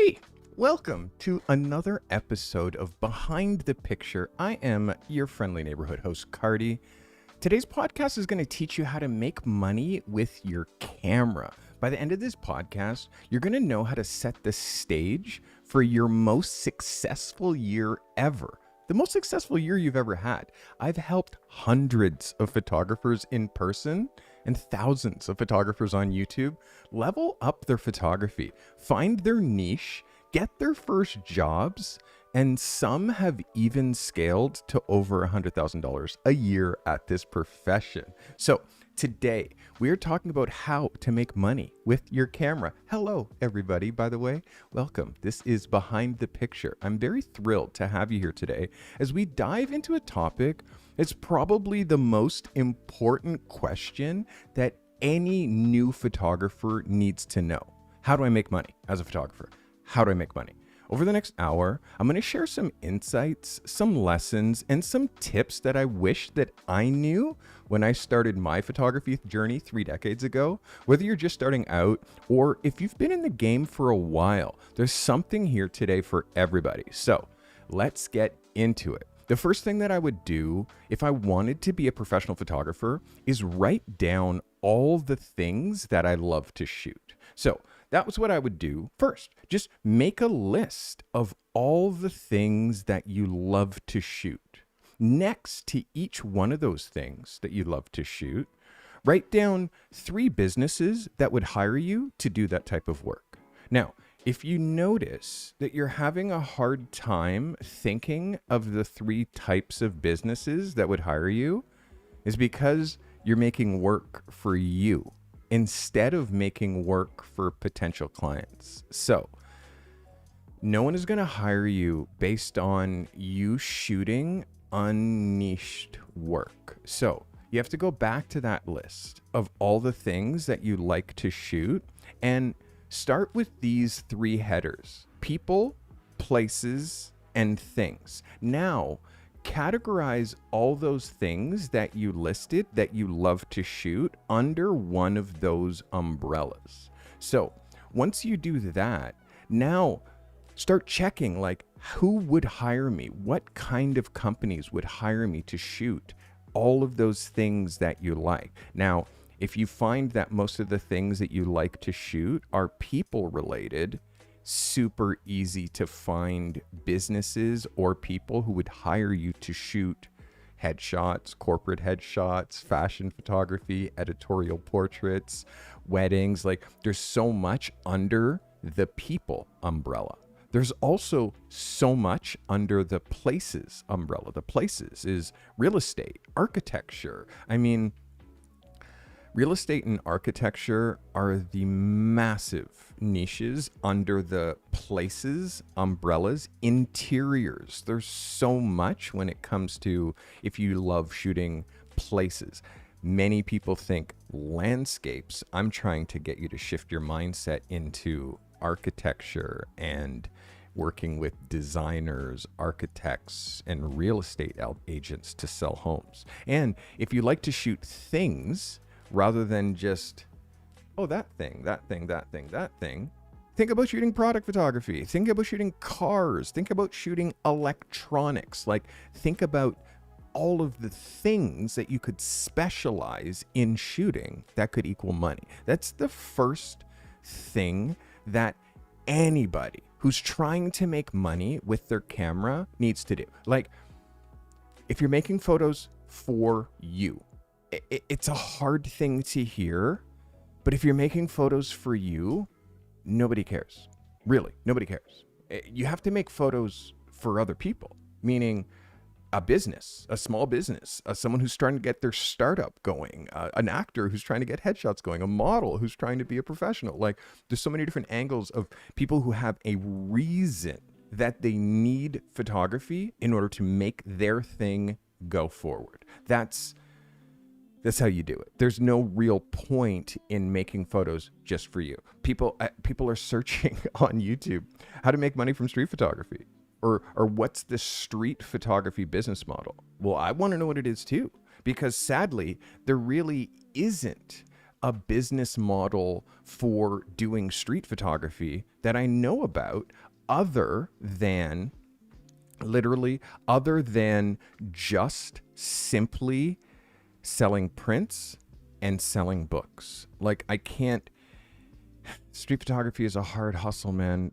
Hey, welcome to another episode of Behind the Picture. I am your friendly neighborhood host, Carty. Today's podcast is going to teach you how to make money with your camera. By the end of this podcast, you're going to know how to set the stage for your most successful year ever. The most successful year you've ever had. I've helped hundreds of photographers in person and thousands of photographers on YouTube level up their photography, find their niche, get their first jobs, and some have even scaled to over $100,000 a year at this profession. So today we are talking about how to make money with your camera. Hello, everybody, by the way. Welcome. This is Behind the Picture. I'm very thrilled to have you here today as we dive into a topic. It's probably the most important question that any new photographer needs to know. How do I make money as a photographer? How do I make money? Over the next hour, I'm going to share some insights, some lessons, and some tips that I wish that I knew when I started my photography journey 3 decades ago. Whether you're just starting out or if you've been in the game for a while, there's something here today for everybody. So let's get into it. The first thing that I would do if I wanted to be a professional photographer is write down all the things that I love to shoot. So that was what I would do first. Just make a list of all the things that you love to shoot. Next to each one of those things that you love to shoot, write down 3 businesses that would hire you to do that type of work. Now, if you notice that you're having a hard time thinking of the 3 types of businesses that would hire you, is because you're making work for you instead of making work for potential clients. So no one is going to hire you based on you shooting unniched work. So you have to go back to that list of all the things that you like to shoot and start with these 3 headers: people, places, and things. Now, categorize all those things that you listed that you love to shoot under one of those umbrellas. So once you do that, now start checking, like, who would hire me? What kind of companies would hire me to shoot all of those things that you like? Now, if you find that most of the things that you like to shoot are people related, super easy to find businesses or people who would hire you to shoot headshots, corporate headshots, fashion photography, editorial portraits, weddings. Like, there's so much under the people umbrella. There's also so much under the places umbrella. The places is real estate, architecture. I mean, real estate and architecture are the massive niches under the places umbrellas. Interiors, there's so much when it comes to, if you love shooting places. Many people think landscapes. I'm trying to get you to shift your mindset into architecture and working with designers, architects, and real estate agents to sell homes. And if you like to shoot things rather than just, oh, that thing, think about shooting product photography. Think about shooting cars. Think about shooting electronics. Like, think about all of the things that you could specialize in shooting that could equal money. That's the first thing that anybody who's trying to make money with their camera needs to do. Like, if you're making photos for you, it's a hard thing to hear, but if you're making photos for you, nobody cares. Really, nobody cares. You have to make photos for other people, meaning a business, a small business, someone who's trying to get their startup going, an actor who's trying to get headshots going, a model who's trying to be a professional. Like, there's so many different angles of people who have a reason that they need photography in order to make their thing go forward. That's how you do it. There's no real point in making photos just for you. People are searching on YouTube how to make money from street photography. Or what's the street photography business model? Well, I want to know what it is too, because sadly, there really isn't a business model for doing street photography that I know about other than just simply selling prints and selling books. Like, I can't. Street photography is a hard hustle, man.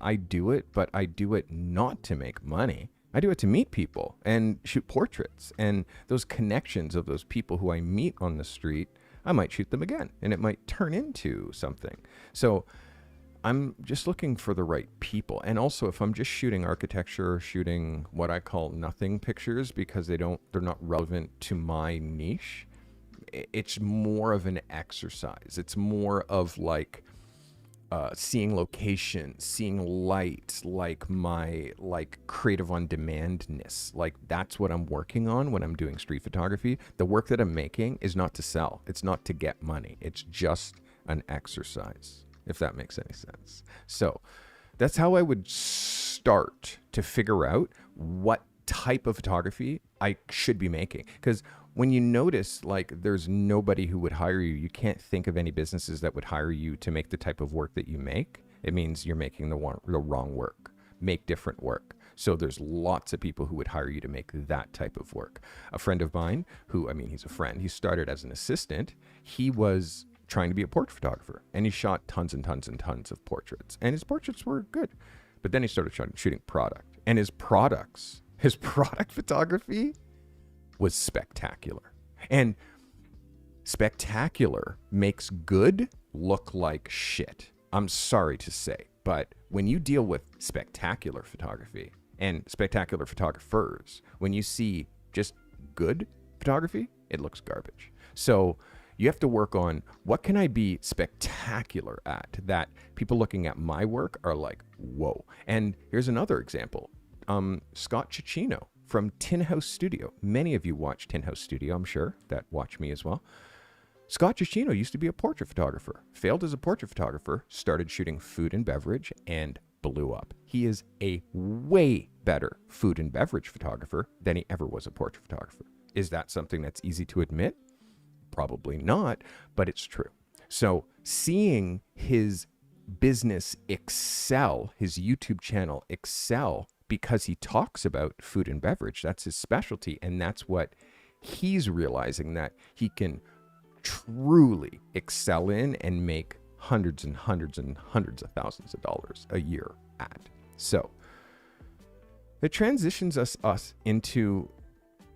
I do it, but I do it not to make money. I do it to meet people and shoot portraits, and those connections of those people who I meet on the street, I might shoot them again and it might turn into something. So I'm just looking for the right people. And also, if I'm just shooting architecture or shooting what I call nothing pictures because they're not relevant to my niche, it's more of an exercise. It's more of like seeing location, seeing light, like my creative on demandness. Like, that's what I'm working on when I'm doing street photography. The work that I'm making is not to sell. It's not to get money. It's just an exercise, if that makes any sense. So that's how I would start to figure out what type of photography I should be making. Because when you notice like there's nobody who would hire you, you can't think of any businesses that would hire you to make the type of work that you make. It means you're making the wrong work. Make different work. So there's lots of people who would hire you to make that type of work. A friend of mine he's a friend. He started as an assistant. He was trying to be a portrait photographer, and he shot tons and tons and tons of portraits, and his portraits were good. But then he started shooting product, and his product photography was spectacular. And spectacular makes good look like shit. I'm sorry to say, but when you deal with spectacular photography and spectacular photographers, when you see just good photography, it looks garbage. So you have to work on, what can I be spectacular at that people looking at my work are like, whoa. And here's another example. Scott Cicchino from Tin House Studio. Many of you watch Tin House Studio, I'm sure, that watch me as well. Scott Cicchino used to be a portrait photographer, failed as a portrait photographer, started shooting food and beverage, and blew up. He is a way better food and beverage photographer than he ever was a portrait photographer. Is that something that's easy to admit? Probably not, but it's true. So seeing his business excel, his YouTube channel excel, because he talks about food and beverage, that's his specialty, and that's what he's realizing that he can truly excel in and make hundreds and hundreds and hundreds of thousands of dollars a year at. So it transitions us into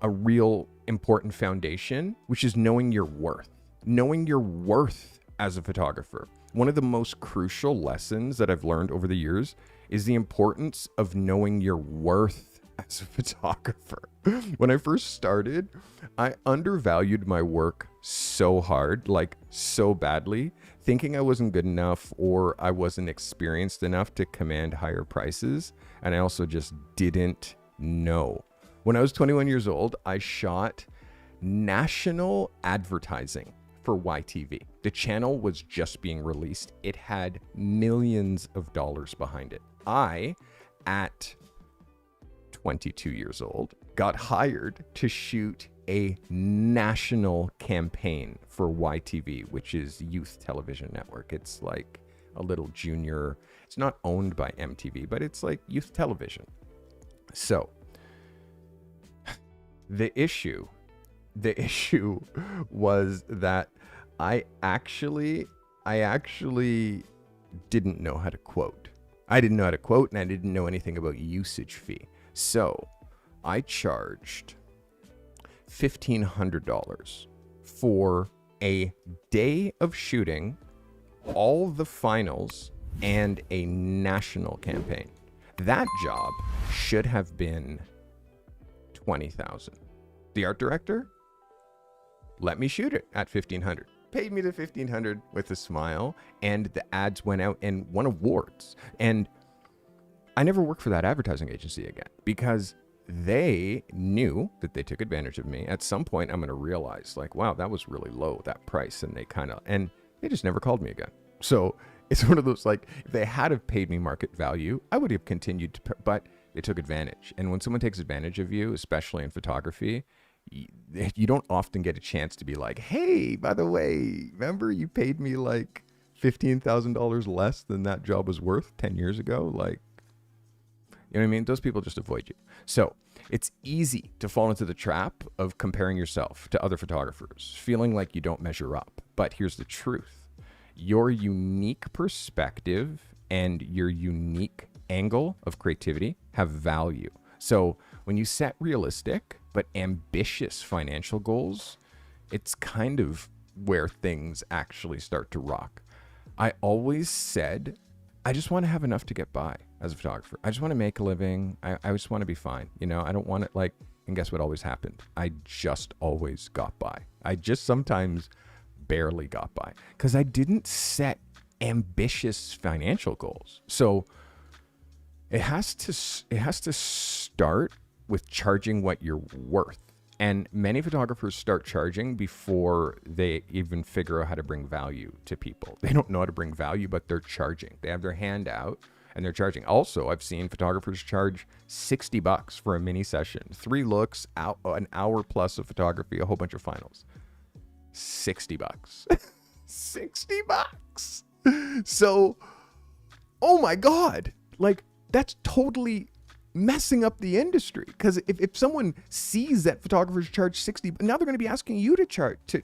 a real important foundation, which is knowing your worth. Knowing your worth as a photographer. One of the most crucial lessons that I've learned over the years is the importance of knowing your worth as a photographer. When I first started, I undervalued my work so hard, like so badly, thinking I wasn't good enough or I wasn't experienced enough to command higher prices. And I also just didn't know. When I was 21 years old, I shot national advertising for YTV. The channel was just being released. It had millions of dollars behind it. I, at 22 years old, got hired to shoot a national campaign for YTV, which is Youth Television Network. It's like a little junior, it's not owned by MTV, but it's like youth television. So the issue was that I actually didn't know how to quote. I didn't know how to quote, and I didn't know anything about usage fee. So I charged $1,500 for a day of shooting, all the finals, and a national campaign. That job should have been $20,000. The art director let me shoot it at $1,500. Paid me the $1,500 with a smile, and the ads went out and won awards. And I never worked for that advertising agency again because they knew that they took advantage of me. At some point, I'm going to realize, like, wow, that was really low, that price. And they just never called me again. So it's one of those, like, if they had have paid me market value, I would have continued to, but they took advantage. And when someone takes advantage of you, especially in photography, You don't often get a chance to be like, hey, by the way, remember you paid me like $15,000 less than that job was worth 10 years ago? Like, you know what I mean? Those people just avoid you. So it's easy to fall into the trap of comparing yourself to other photographers, feeling like you don't measure up. But here's the truth. Your unique perspective and your unique angle of creativity have value. So when you set realistic but ambitious financial goals, it's kind of where things actually start to rock. I always said, I just want to have enough to get by as a photographer. I just want to make a living. I just want to be fine. You know, I don't want it like, and guess what always happened? I just always got by. I just sometimes barely got by because I didn't set ambitious financial goals. So it has to start with charging what you're worth. And many photographers start charging before they even figure out how to bring value to people. They don't know how to bring value, but they're charging. They have their hand out and they're charging. Also, I've seen photographers charge $60 for a mini session, 3 looks, an hour plus of photography, a whole bunch of finals. $60. $60. So, oh my God, like that's totally messing up the industry. Because if someone sees that photographers charge 60, now they're going to be asking you to charge to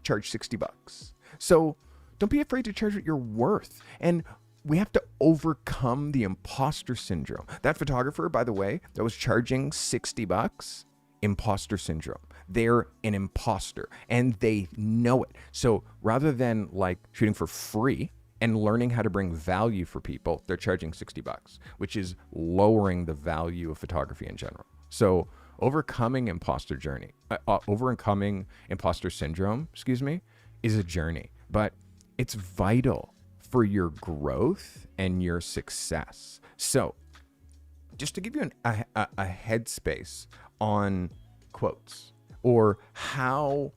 charge $60. So don't be afraid to charge what you're worth. And we have to overcome the imposter syndrome. That photographer, by the way, that was charging $60, imposter syndrome. They're an imposter and they know it. So rather than like shooting for free and learning how to bring value for people, they're charging $60, which is lowering the value of photography in general. So overcoming imposter syndrome, is a journey, but it's vital for your growth and your success. So just to give you a headspace on quotes, or how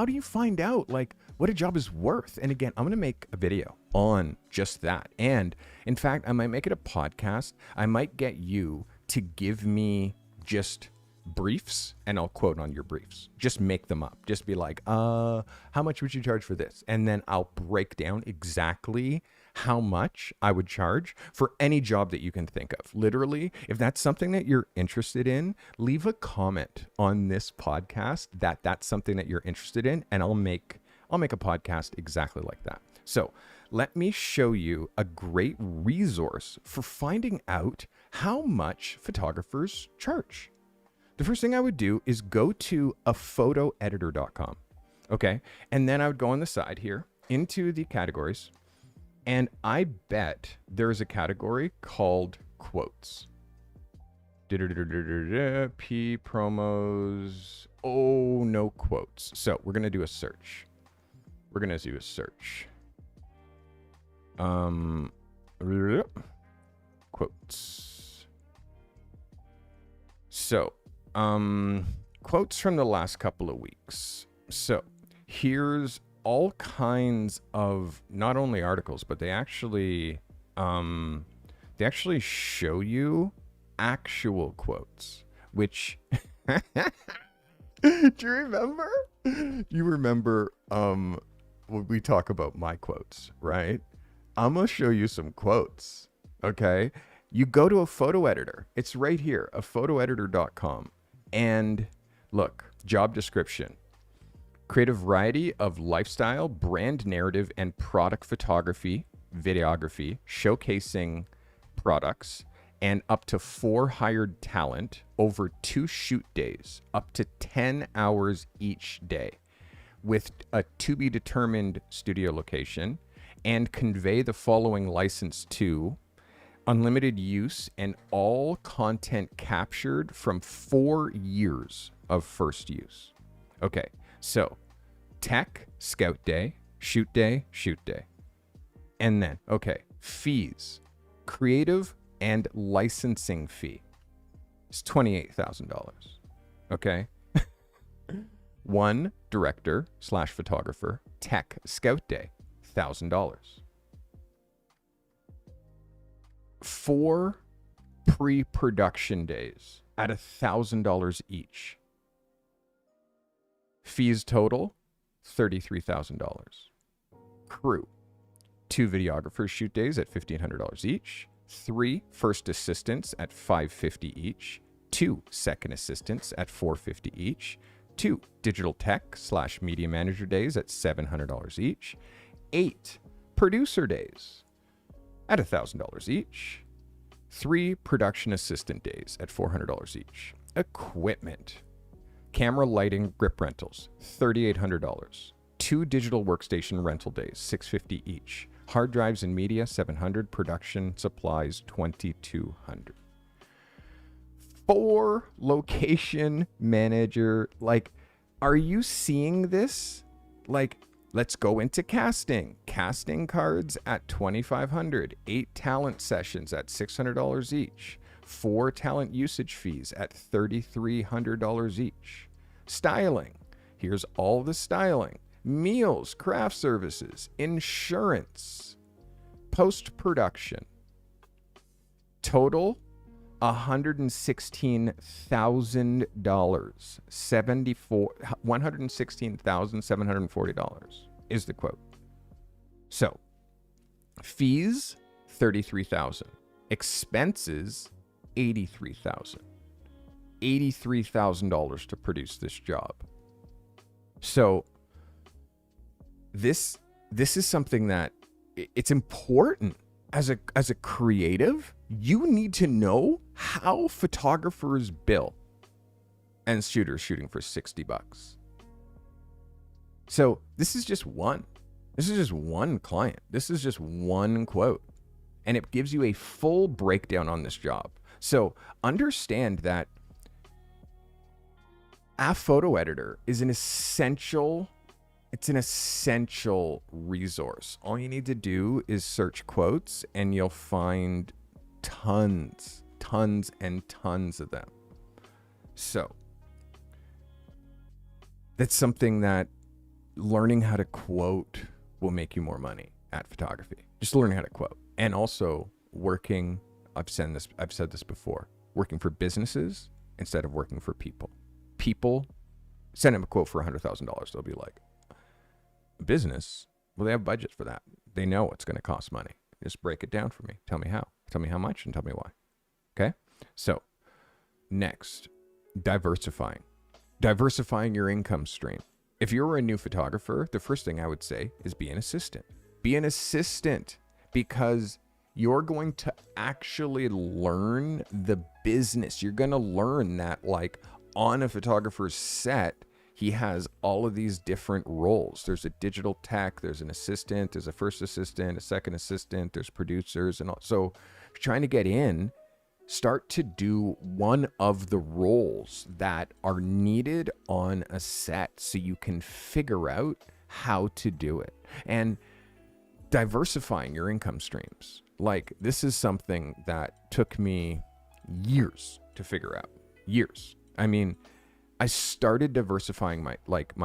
do you find out like what a job is worth? And again, I'm going to make a video on just that. And in fact, I might make it a podcast. I might get you to give me just briefs and I'll quote on your briefs. Just make them up. Just be like, how much would you charge for this? And then I'll break down exactly how much I would charge for any job that you can think of. Literally, if that's something that you're interested in, leave a comment on this podcast that's something that you're interested in, and I'll make a podcast exactly like that. So let me show you a great resource for finding out how much photographers charge. The first thing I would do is go to aphotoeditor.com. Okay. And then I would go on the side here into the categories. And I bet there is a category called quotes. P promos. Oh, no quotes. So we're going to do a search. Quotes. So, quotes from the last couple of weeks. So here's all kinds of not only articles, but they actually show you actual quotes, which do you remember? You remember when we talk about my quotes, right? I'm gonna show you some quotes. Okay. You go to a photo editor. It's right here, aphotoeditor.com. And look, job description. Create a variety of lifestyle, brand narrative, and product photography, videography, showcasing products, and up to 4 hired talent over 2 shoot days, up to 10 hours each day, with a to-be-determined studio location, and convey the following license to unlimited use and all content captured from 4 years of first use. Okay, so tech, scout day, shoot day, shoot day. And then, okay, fees, creative and licensing fee is $28,000. Okay. 1 director / photographer, tech scout day, $1,000. 4 pre-production days at $1,000 each. Fees total, $33,000. Crew, 2 videographers shoot days at $1,500 each, 3 first assistants at $550 each, 2 second assistants at $450 each, 2 digital tech / media manager days at $700 each, 8 producer days at $1,000 each, 3 production assistant days at $400 each. Equipment, camera, lighting, grip rentals, $3,800. 2 digital workstation rental days, $650 each. Hard drives and media, $700. Production supplies, $2,200. 4 location manager. Like, are you seeing this? Like, let's go into casting. Casting cards at $2,500. 8 talent sessions at $600 each. 4 talent usage fees at $3,300 each. Styling. Here's all the styling. Meals, craft services, insurance, post-production. Total, $116,000. $116,740 is the quote. So, fees, $33,000. Expenses, $83,000. $83,000 to produce this job. So this is something that it's important as a creative. You need to know how photographers bill and shooters shooting for $60. So this is just one. This is just one client. This is just one quote. And it gives you a full breakdown on this job. So understand that a photo editor is an essential resource. All you need to do is search quotes and you'll find tons and tons of them. So that's something that learning how to quote will make you more money at photography. Just learning how to quote. And also working, I've said this before, working for businesses instead of working for people. People, send them a quote for $100,000. They'll be like, business? Well, they have budget for that. They know it's going to cost money. Just break it down for me. Tell me how. Tell me how much and tell me why. Okay? So, next, diversifying. Diversifying your income stream. If you're a new photographer, the first thing I would say is be an assistant. Be an assistant because you're going to actually learn the business. You're going to learn that, like, on a photographer's set, he has all of these different roles. There's a digital tech, there's an assistant, there's a first assistant, a second assistant, there's producers, and all. So if you're trying to get in, start to do one of the roles that are needed on a set so you can figure out how to do it. And diversifying your income streams. Like, this is something that took me years to figure out. Years. I mean, I started diversifying my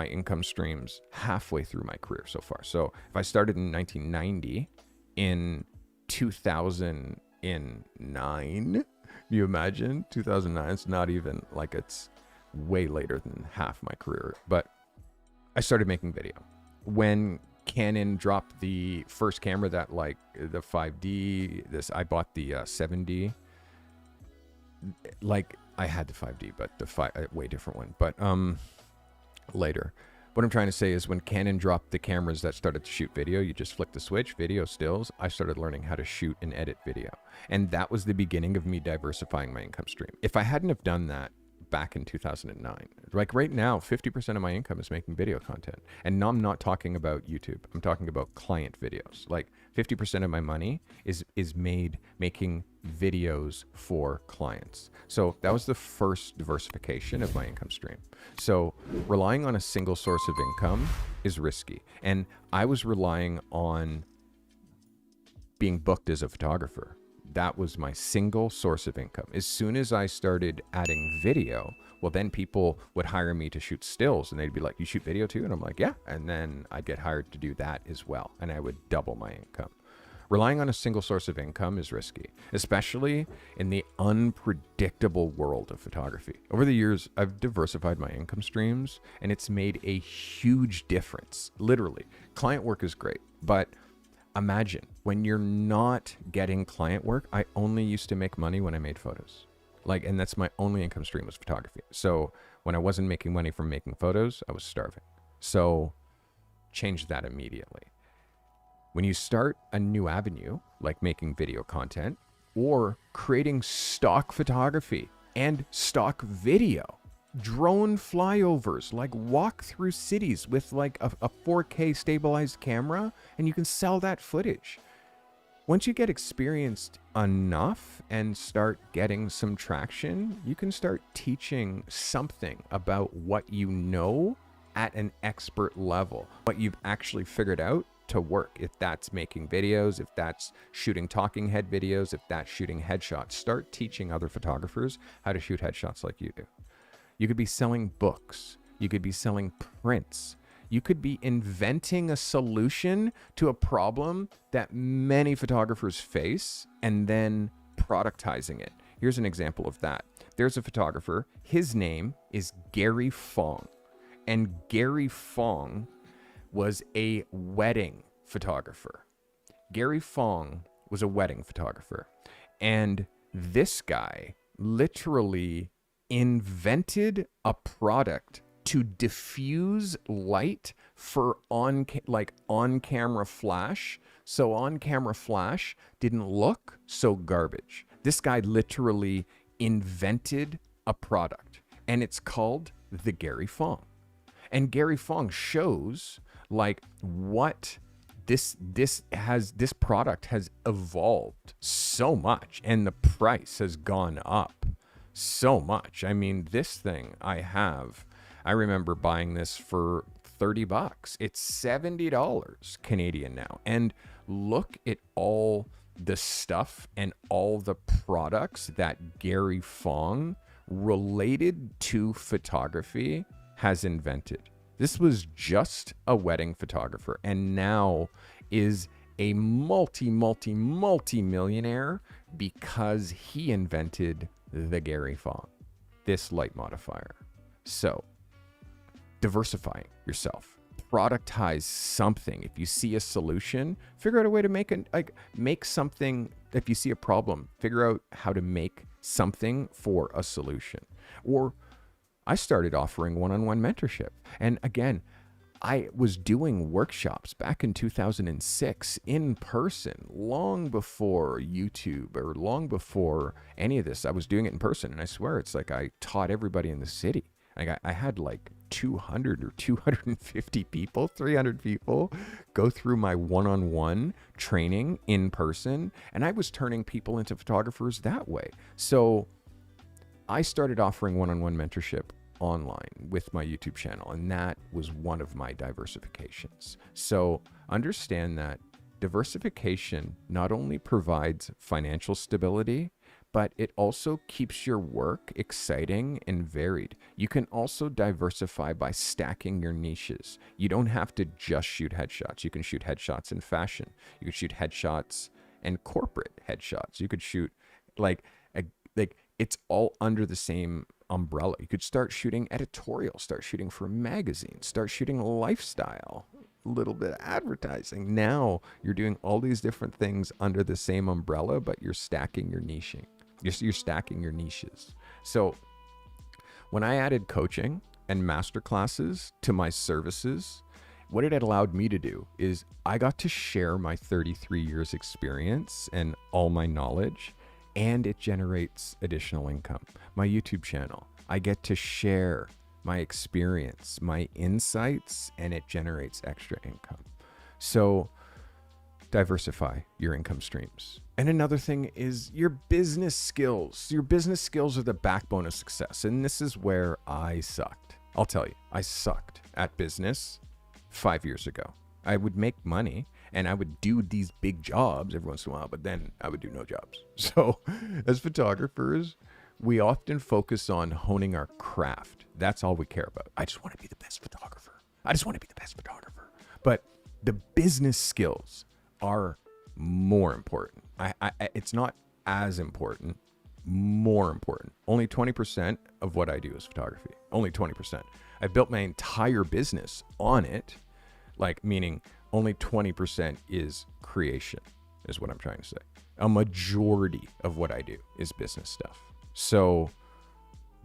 income streams halfway through my career so far. So if I started in 1990, in 2009, you imagine 2009, it's not even like, it's way later than half my career, but I started making video when Canon dropped the first camera that, like, the 5D, I bought the 7D. Like, I had the 5D, but the way different one. But later, what I'm trying to say is when Canon dropped the cameras that started to shoot video, you just flick the switch, video stills. I started learning how to shoot and edit video, and that was the beginning of me diversifying my income stream. If I hadn't have done that back in 2009, like right now, 50% of my income is making video content, and no, I'm not talking about YouTube. I'm talking about client videos. Like 50% of my money is made making videos for clients. So that was the first diversification of my income stream. So relying on a single source of income is risky. And I was relying on being booked as a photographer. That was my single source of income. As soon as I started adding video, well, then people would hire me to shoot stills, and they'd be like, you shoot video too? And I'm like, yeah. And then I'd get hired to do that as well, and I would double my income. Relying on a single source of income is risky, especially in the unpredictable world of photography. Over the years, I've diversified my income streams, and it's made a huge difference. Literally, client work is great, but imagine when you're not getting client work. I only used to make money when I made photos. And that's my only income stream was photography. So when I wasn't making money from making photos, I was starving. So change that immediately. When you start a new avenue, like making video content or creating stock photography and stock video, drone flyovers, like walk through cities with like a 4K stabilized camera, and you can sell that footage. Once you get experienced enough and start getting some traction, you can start teaching something about what you know at an expert level, what you've actually figured out to work. If that's making videos, if that's shooting talking head videos, if that's shooting headshots, start teaching other photographers how to shoot headshots like you do. You could be selling books. You could be selling prints. You could be inventing a solution to a problem that many photographers face and then productizing it. Here's an example of that. There's a photographer. His name is Gary Fong. And Gary Fong was a wedding photographer. Gary Fong was a wedding photographer. And this guy literally invented a product to diffuse light for on-camera flash. So on-camera flash didn't look so garbage. This guy literally invented a product, and it's called the Gary Fong. And Gary Fong shows what this product has evolved so much, and the price has gone up so much. I mean, this thing I remember buying this for $30. It's $70 Canadian now. And look at all the stuff and all the products that Gary Fong related to photography has invented. This was just a wedding photographer and now is a multi-millionaire because he invented the Gary Fong, this light modifier. So diversifying yourself, productize something. If you see a solution, figure out a way to make something. If you see a problem, figure out how to make something for a solution. Or I started offering one-on-one mentorship. And again, I was doing workshops back in 2006 in person, long before YouTube or long before any of this. I was doing it in person. And I swear, it's like I taught everybody in the city. I had like 200 or 250 people, 300 people go through my one-on-one training in person. And I was turning people into photographers that way. So I started offering one-on-one mentorship online with my YouTube channel, and that was one of my diversifications. So understand that diversification not only provides financial stability, but it also keeps your work exciting and varied. You can also diversify by stacking your niches. You don't have to just shoot headshots. You can shoot headshots in fashion. You can shoot headshots and corporate headshots. You could shoot it's all under the same umbrella. You could start shooting editorial, start shooting for magazines, start shooting lifestyle, a little bit of advertising. Now you're doing all these different things under the same umbrella, but you're stacking your niching. You're stacking your niches. So when I added coaching and masterclasses to my services, what it had allowed me to do is I got to share my 33 years experience and all my knowledge, and it generates additional income. My YouTube channel, I get to share my experience, my insights, and it generates extra income. So diversify your income streams. And another thing is your business skills. Your business skills are the backbone of success. And this is where I sucked. I'll tell you, I sucked at business 5 years ago. I would make money and I would do these big jobs every once in a while, but then I would do no jobs. So as photographers, we often focus on honing our craft. That's all we care about. I just want to be the best photographer. I just want to be the best photographer. But the business skills are more important. It's not as important, more important. Only 20% of what I do is photography. Only 20%. I built my entire business on it, like meaning only 20% is creation, is what I'm trying to say. A majority of what I do is business stuff. So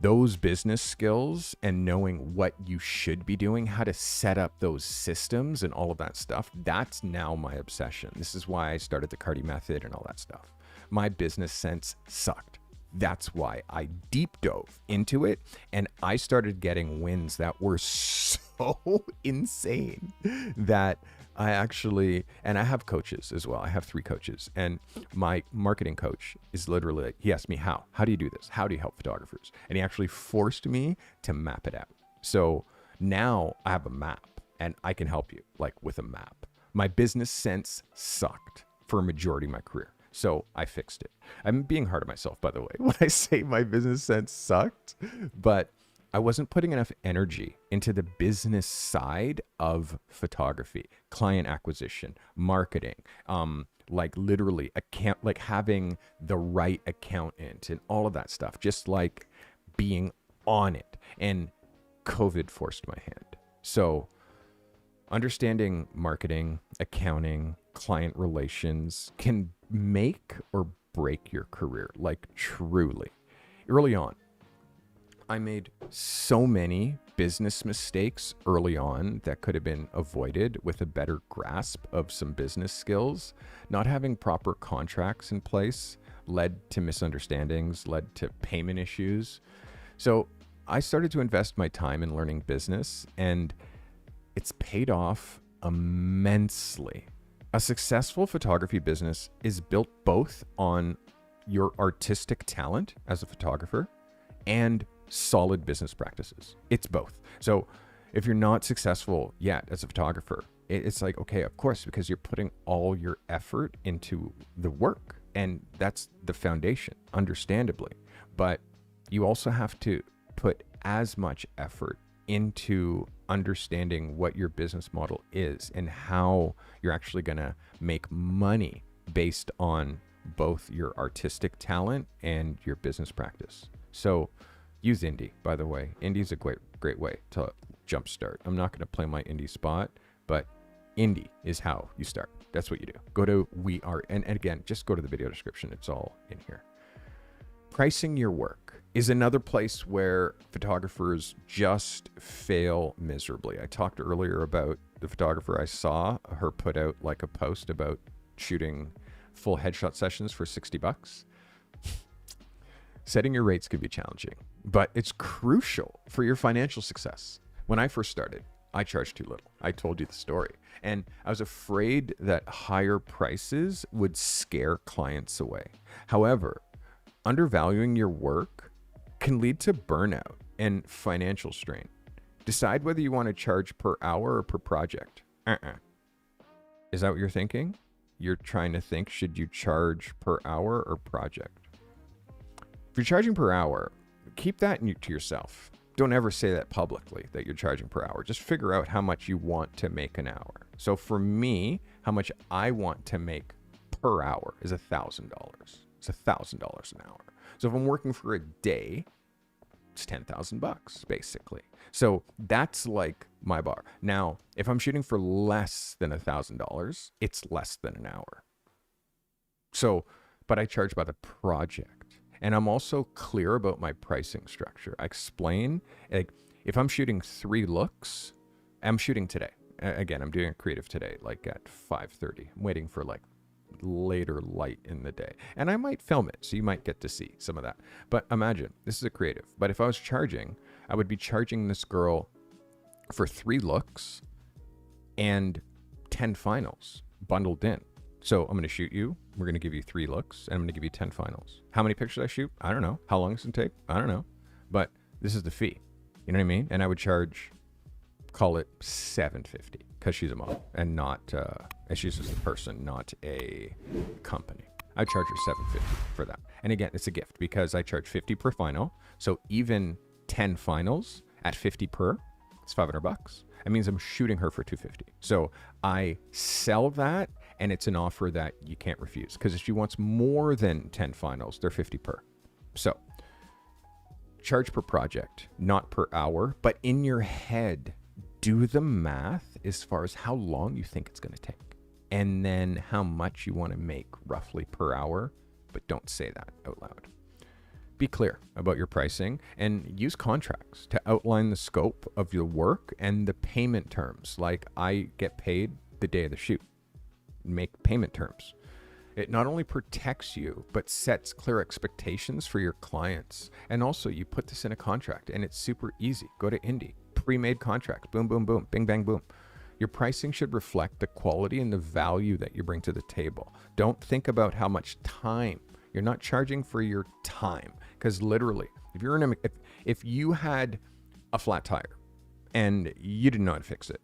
those business skills and knowing what you should be doing, how to set up those systems and all of that stuff, that's now my obsession. This is why I started the Carty method and all that stuff. My business sense sucked. That's why I deep dove into it, and I started getting wins that were so insane that I actually, and I have coaches as well. I have 3 coaches, and my marketing coach is literally like, he asked me, how do you do this? How do you help photographers? And he actually forced me to map it out. So now I have a map and I can help you like with a map. My business sense sucked for a majority of my career. So I fixed it. I'm being hard on myself, by the way, when I say my business sense sucked, but I wasn't putting enough energy into the business side of photography, client acquisition, marketing, like literally account, like having the right accountant and all of that stuff, just like being on it. And COVID forced my hand. So understanding marketing, accounting, client relations can make or break your career, like truly. Early on, I made so many business mistakes early on that could have been avoided with a better grasp of some business skills. Not having proper contracts in place led to misunderstandings, led to payment issues. So I started to invest my time in learning business, and it's paid off immensely. A successful photography business is built both on your artistic talent as a photographer and solid business practices. It's both. So if you're not successful yet as a photographer, it's like, okay, of course, because you're putting all your effort into the work, and that's the foundation, understandably. But you also have to put as much effort into understanding what your business model is and how you're actually going to make money based on both your artistic talent and your business practice. So use indie, by the way. Indie is a great way to jumpstart. I'm not going to play my indie spot, but indie is how you start. That's what you do. Go to and again, just go to the video description. It's all in here. Pricing your work is another place where photographers just fail miserably. I talked earlier about the photographer I saw, her put out like a post about shooting full headshot sessions for $60. Setting your rates can be challenging, but it's crucial for your financial success. When I first started, I charged too little. I told you the story. And I was afraid that higher prices would scare clients away. However, undervaluing your work can lead to burnout and financial strain. Decide whether you want to charge per hour or per project. Is that what you're thinking? You're trying to think, should you charge per hour or project? If you're charging per hour, keep that to yourself. Don't ever say that publicly, that you're charging per hour. Just figure out how much you want to make an hour. So for me, how much I want to make per hour is $1,000. It's $1,000 an hour. So if I'm working for a day, it's $10,000 basically. So that's like my bar. Now, if I'm shooting for less than $1,000, it's less than an hour. So, but I charge by the project. And I'm also clear about my pricing structure. I explain, like, if I'm shooting 3 looks, I'm shooting today. Again, I'm doing a creative today, like at 5:30. I'm waiting for like later light in the day. And I might film it, so you might get to see some of that. But imagine, this is a creative. But if I was charging, I would be charging this girl for 3 looks and 10 finals bundled in. So I'm going to shoot you. We're going to give you 3 looks, and I'm going to give you 10 finals. How many pictures I shoot? I don't know. How long does it take? I don't know. But this is the fee. You know what I mean? And I would charge, call it $750, because she's a model and not, and she's just a person, not a company. I charge her $750 for that. And again, it's a gift because I charge $50 per final. So even 10 finals at $50 per, it's $500. It means I'm shooting her for $250. So I sell that and it's an offer that you can't refuse. Because if she wants more than 10 finals, they're 50 per. So charge per project, not per hour, but in your head, do the math as far as how long you think it's going to take, and then how much you want to make roughly per hour, but don't say that out loud. Be clear about your pricing and use contracts to outline the scope of your work and the payment terms. Like, I get paid the day of the shoot. Make payment terms. It not only protects you, but sets clear expectations for your clients. And also, you put this in a contract, and it's super easy. Go to Indie. Pre-made contract. Boom, boom, boom. Bing, bang, boom. Your pricing should reflect the quality and the value that you bring to the table. Don't think about how much time. You're not charging for your time. Because literally, if you had a flat tire and you didn't know how to fix it,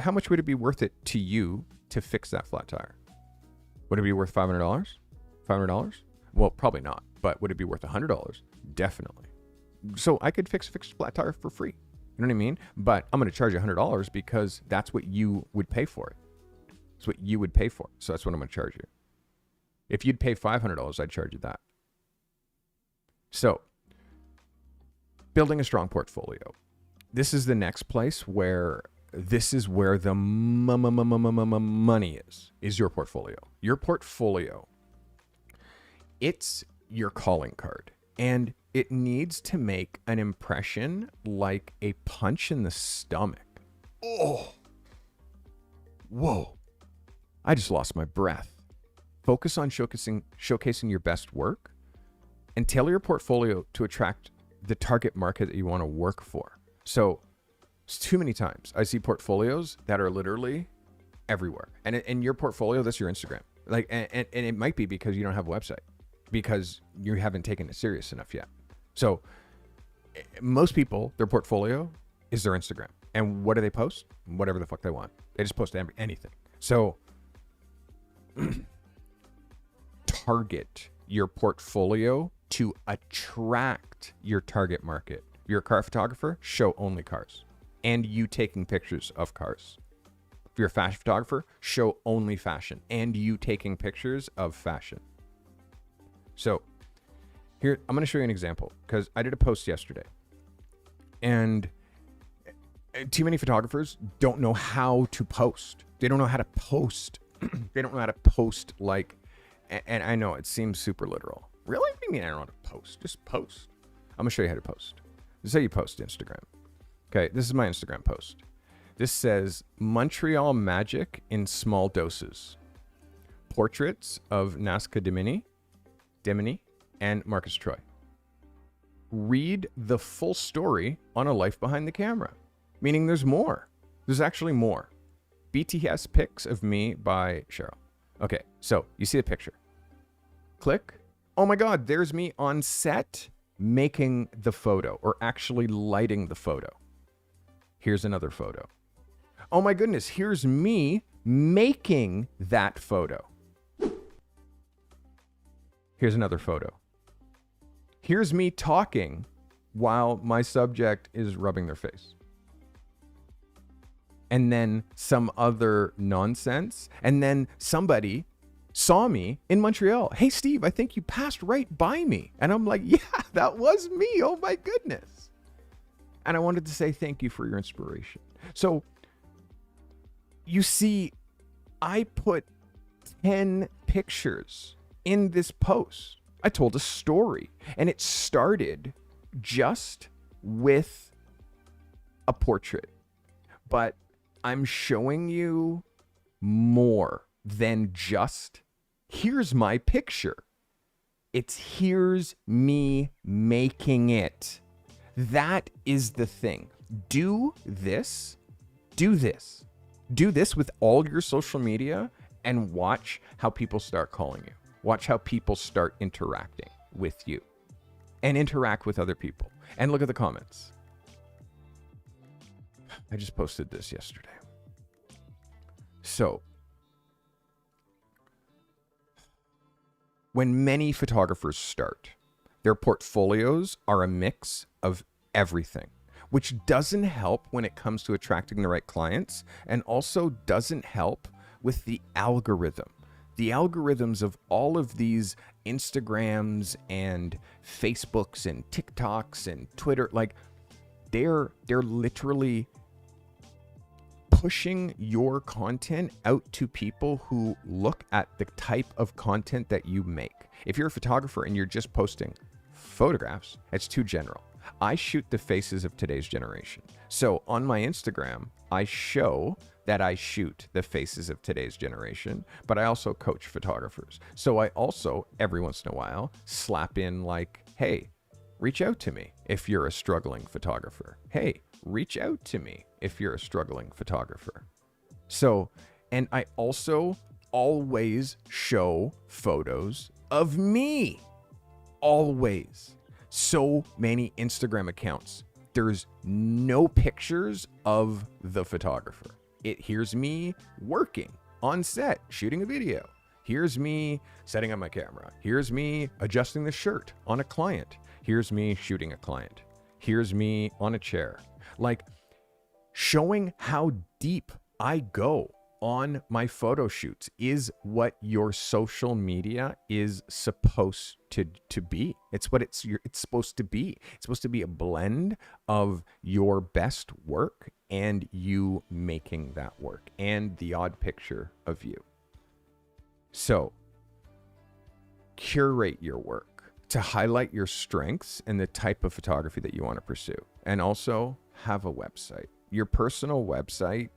how much would it be worth it to you to fix that flat tire? Would it be worth $500? $500? Well, probably not. But would it be worth $100? Definitely. So I could fix a flat tire for free. You know what I mean? But I'm going to charge you $100 because that's what you would pay for it. It's what you would pay for it. So that's what I'm going to charge you. If you'd pay $500, I'd charge you that. So, building a strong portfolio. This is the next place where this is where the money is your portfolio. Your portfolio, it's your calling card, and it needs to make an impression like a punch in the stomach. Oh, whoa. I just lost my breath. Focus on showcasing your best work, and tailor your portfolio to attract the target market that you want to work for. So it's too many times I see portfolios that are literally everywhere. And in your portfolio, that's your Instagram. Like, and it might be because you don't have a website, because you haven't taken it serious enough yet. So most people, their portfolio is their Instagram. And what do they post? Whatever the fuck they want. They just post anything. So target your portfolio to attract your target market. If you're a car photographer, show only cars and you taking pictures of cars. If you're a fashion photographer, show only fashion and you taking pictures of fashion. So here, I'm going to show you an example because I did a post yesterday, and too many photographers don't know how to post. They don't know how to post. They don't know how to post like, and I know it seems super literal. Really? What do you mean I don't know how to post? Just post. I'm going to show you how to post. This is how you post Instagram. Okay, this is my Instagram post. This says, Montreal magic in small doses. Portraits of Nazca Demini, and Marcus Troy. Read the full story on a life behind the camera. Meaning there's more. There's actually more. BTS pics of me by Cheryl. Okay, so you see the picture. Click. Oh my God, there's me on set making the photo, or actually lighting the photo. Here's another photo. Oh my goodness, here's me making that photo. Here's another photo. Here's me talking while my subject is rubbing their face. And then some other nonsense. And then somebody saw me in Montreal. Hey, Steve, I think you passed right by me. And I'm like, yeah, that was me. Oh my goodness. And I wanted to say thank you for your inspiration. So you see, I put 10 pictures in this post. I told a story, and it started just with a portrait. But I'm showing you more than just, here's my picture. It's here's me making it. That is the thing. Do this with all your social media, and watch how people start calling you. Watch how people start interacting with you and interact with other people. And look at the comments. I just posted this yesterday. So, when many photographers start, their portfolios are a mix of everything, which doesn't help when it comes to attracting the right clients, and also doesn't help with the algorithm. The algorithms of all of these Instagrams and Facebooks and TikToks and Twitter, like they're literally pushing your content out to people who look at the type of content that you make. If you're a photographer and you're just posting photographs, it's too general. I shoot the faces of today's generation. So on my Instagram, I show that I shoot the faces of today's generation, but I also coach photographers. So I also, every once in a while, slap in like, hey, reach out to me if you're a struggling photographer. Hey, reach out to me if you're a struggling photographer. So, and I also always show photos of me. Always. So many Instagram accounts, there's no pictures of the photographer. Here's me working on set, shooting a video. Here's me setting up my camera. Here's me adjusting the shirt on a client. Here's me shooting a client. Here's me on a chair. Like showing how deep I go on my photo shoots is what your social media is supposed to be. It's what it's supposed to be. It's supposed to be a blend of your best work and you making that work and the odd picture of you. So curate your work to highlight your strengths and the type of photography that you want to pursue. And also have a website. Your personal website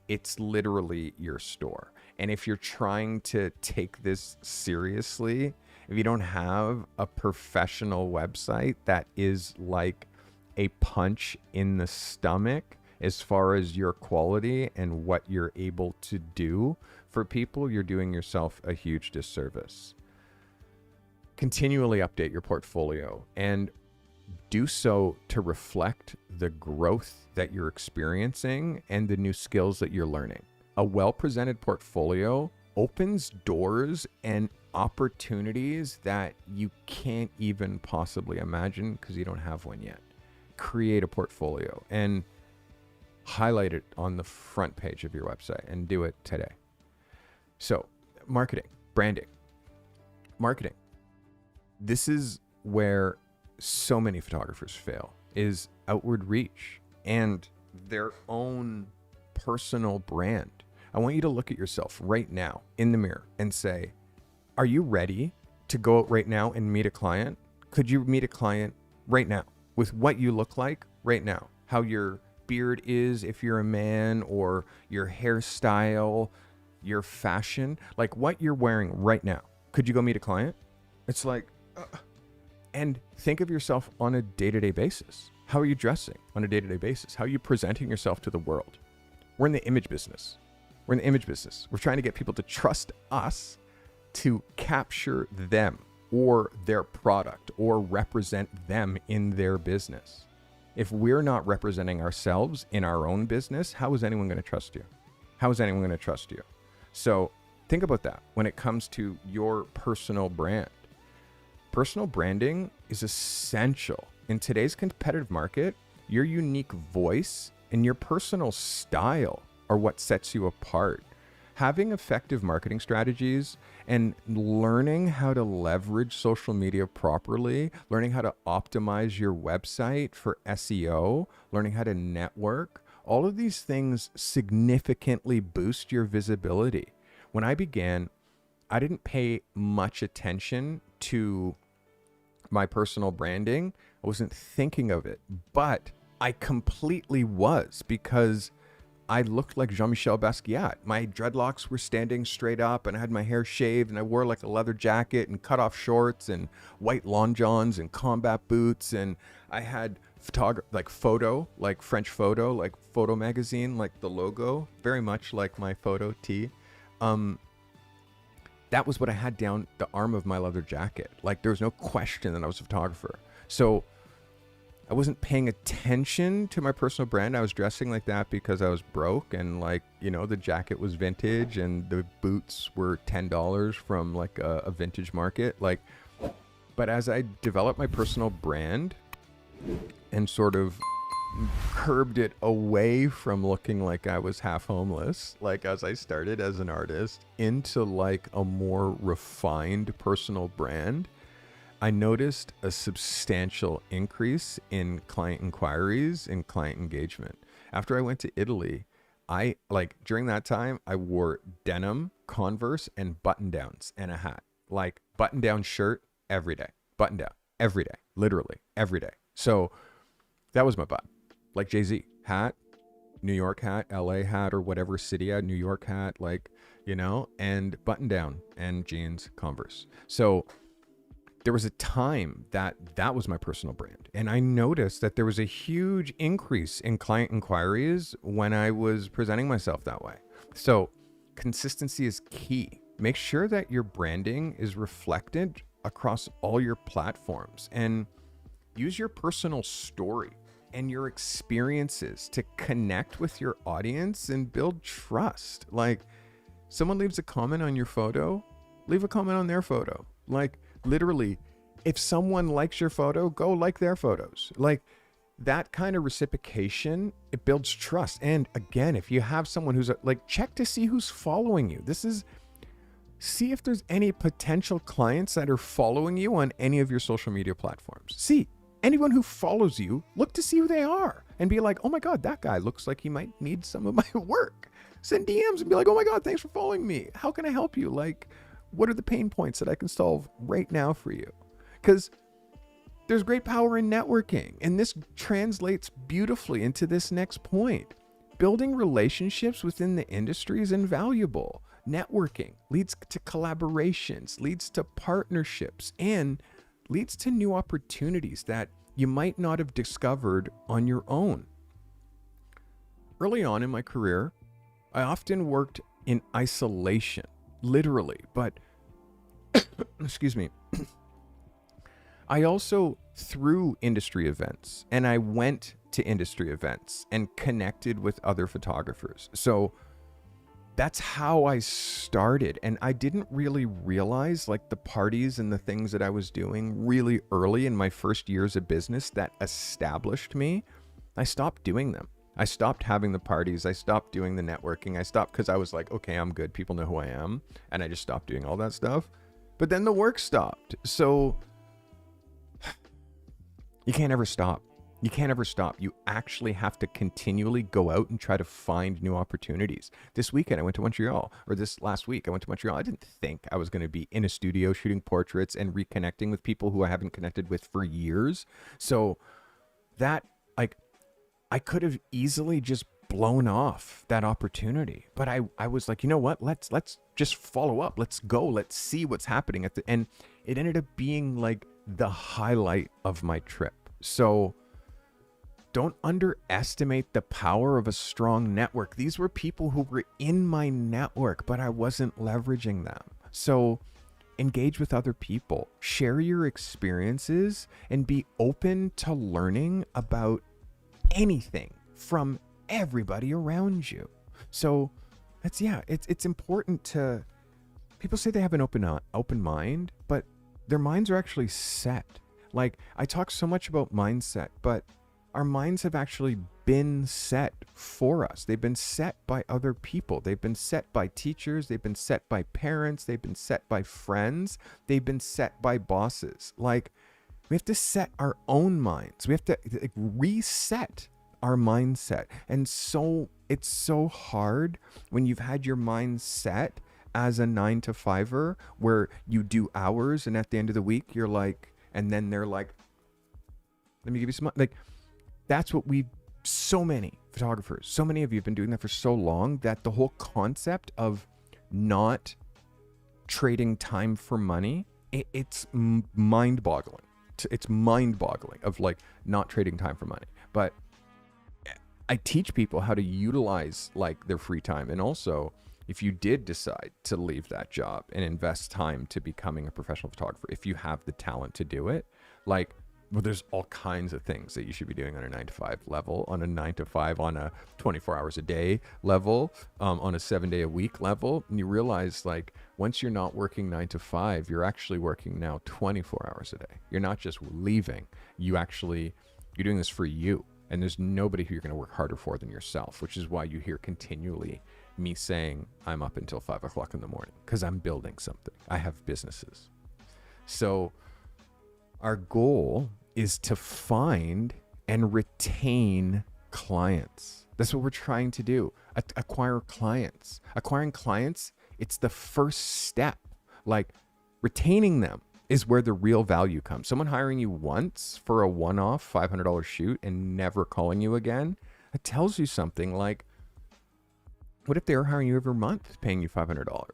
it's literally your store. And if you're trying to take this seriously, if you don't have a professional website that is like a punch in the stomach as far as your quality and what you're able to do for people, you're doing yourself a huge disservice. Continually update your portfolio and do so to reflect the growth that you're experiencing and the new skills that you're learning. A well-presented portfolio opens doors and opportunities that you can't even possibly imagine because you don't have one yet. Create a portfolio and highlight it on the front page of your website and do it today. So, marketing, branding, marketing. This is where so many photographers fail, is outward reach and their own personal brand. I want you to look at yourself right now in the mirror and say, are you ready to go out right now and meet a client? Could you meet a client right now with what you look like right now? How your beard is if you're a man, or your hairstyle, your fashion, like what you're wearing right now. Could you go meet a client? It's like, and think of yourself on a day-to-day basis. How are you dressing on a day-to-day basis? How are you presenting yourself to the world? We're in the image business. We're trying to get people to trust us to capture them or their product or represent them in their business. If we're not representing ourselves in our own business, how is anyone going to trust you? How is anyone going to trust you? So think about that when it comes to your personal brand. Personal branding is essential. In today's competitive market, your unique voice and your personal style are what sets you apart. Having effective marketing strategies and learning how to leverage social media properly, learning how to optimize your website for SEO, learning how to network, all of these things significantly boost your visibility. When I began, I didn't pay much attention to my personal branding. I wasn't thinking of it, but I completely was, because I looked like Jean-Michel Basquiat. My dreadlocks were standing straight up and I had my hair shaved and I wore like a leather jacket and cut off shorts and white long johns and combat boots. And I had French photo, like photo magazine, like the logo, very much like my photo tee. That was what I had down the arm of my leather jacket. Like there was no question that I was a photographer. So I wasn't paying attention to my personal brand. I was dressing like that because I was broke, and the jacket was vintage and the boots were $10 from like a vintage market. But as I developed my personal brand and sort of curbed it away from looking like I was half homeless, like as I started as an artist, into like a more refined personal brand, I noticed a substantial increase in client inquiries and client engagement. After I went to Italy, I like during that time, I wore denim, Converse, and button downs and a hat. Like button down shirt every day, button down every day, literally every day. So that was my vibe. Like Jay-Z, hat, New York hat, LA hat, or whatever city hat, New York hat, like, and button down and jeans, Converse. So there was a time that was my personal brand. And I noticed that there was a huge increase in client inquiries when I was presenting myself that way. So consistency is key. Make sure that your branding is reflected across all your platforms, and use your personal story and your experiences to connect with your audience and build trust. Like, someone leaves a comment on your photo, leave a comment on their photo. Like, literally, if someone likes your photo, go like their photos. Like, that kind of reciprocation, it builds trust. And again, if you have someone who's like, check to see who's following you. See if there's any potential clients that are following you on any of your social media platforms. See, anyone who follows you, look to see who they are and be like, oh my God, that guy looks like he might need some of my work. Send DMs and be like, oh my God, thanks for following me. How can I help you? Like, what are the pain points that I can solve right now for you? Because there's great power in networking. And this translates beautifully into this next point. Building relationships within the industry is invaluable. Networking leads to collaborations, leads to partnerships, and leads to new opportunities that you might not have discovered on your own. Early on in my career, I often worked in isolation, literally, but excuse me. I also threw industry events, and I went to industry events and connected with other photographers. So that's how I started. And I didn't really realize like the parties and the things that I was doing really early in my first years of business that established me. I stopped doing them. I stopped having the parties. I stopped doing the networking. I stopped because I was like, okay, I'm good. People know who I am. And I just stopped doing all that stuff. But then the work stopped. So you can't ever stop. You can't ever stop. You actually have to continually go out and try to find new opportunities. This weekend, I went to Montreal, or this last week, I went to Montreal. I didn't think I was going to be in a studio shooting portraits and reconnecting with people who I haven't connected with for years. So that, like, I could have easily just blown off that opportunity. But I was like, you know what? Let's just follow up. Let's go. Let's see what's happening and it ended up being like the highlight of my trip. So don't underestimate the power of a strong network. These were people who were in my network, but I wasn't leveraging them. So engage with other people, share your experiences, and be open to learning about anything from everybody around you. So it's important to, people say they have an open mind, but their minds are actually set. Like, I talk so much about mindset, but our minds have actually been set for us. They've been set by other people. They've been set by teachers. They've been set by parents. They've been set by friends. They've been set by bosses. Like, we have to set our own minds. We have to reset our mindset. And so it's so hard when you've had your mind set as a 9-to-5er where you do hours and at the end of the week, you're like, and then they're like, let me give you some, like, that's what so many photographers, so many of you have been doing that for so long that the whole concept of not trading time for money, it's mind-boggling. It's mind-boggling of like not trading time for money. But I teach people how to utilize like their free time. And also, if you did decide to leave that job and invest time to becoming a professional photographer, if you have the talent to do it, like, well, there's all kinds of things that you should be doing on a 9-to-5 level, on a 9-to-5, on a 24 hours a day level, on a 7-day-a-week level. And you realize, like, once you're not working 9-to-5, you're actually working now 24 hours a day. You're not just leaving. You're doing this for you. And there's nobody who you're going to work harder for than yourself, which is why you hear continually me saying I'm up until 5 o'clock in the morning, because I'm building something. I have businesses. So our goal is to find and retain clients. That's what we're trying to do. Acquire clients. Acquiring clients, it's the first step. Like, retaining them is where the real value comes. Someone hiring you once for a one-off $500 shoot and never calling you again, it tells you something. Like, what if they were hiring you every month, paying you $500?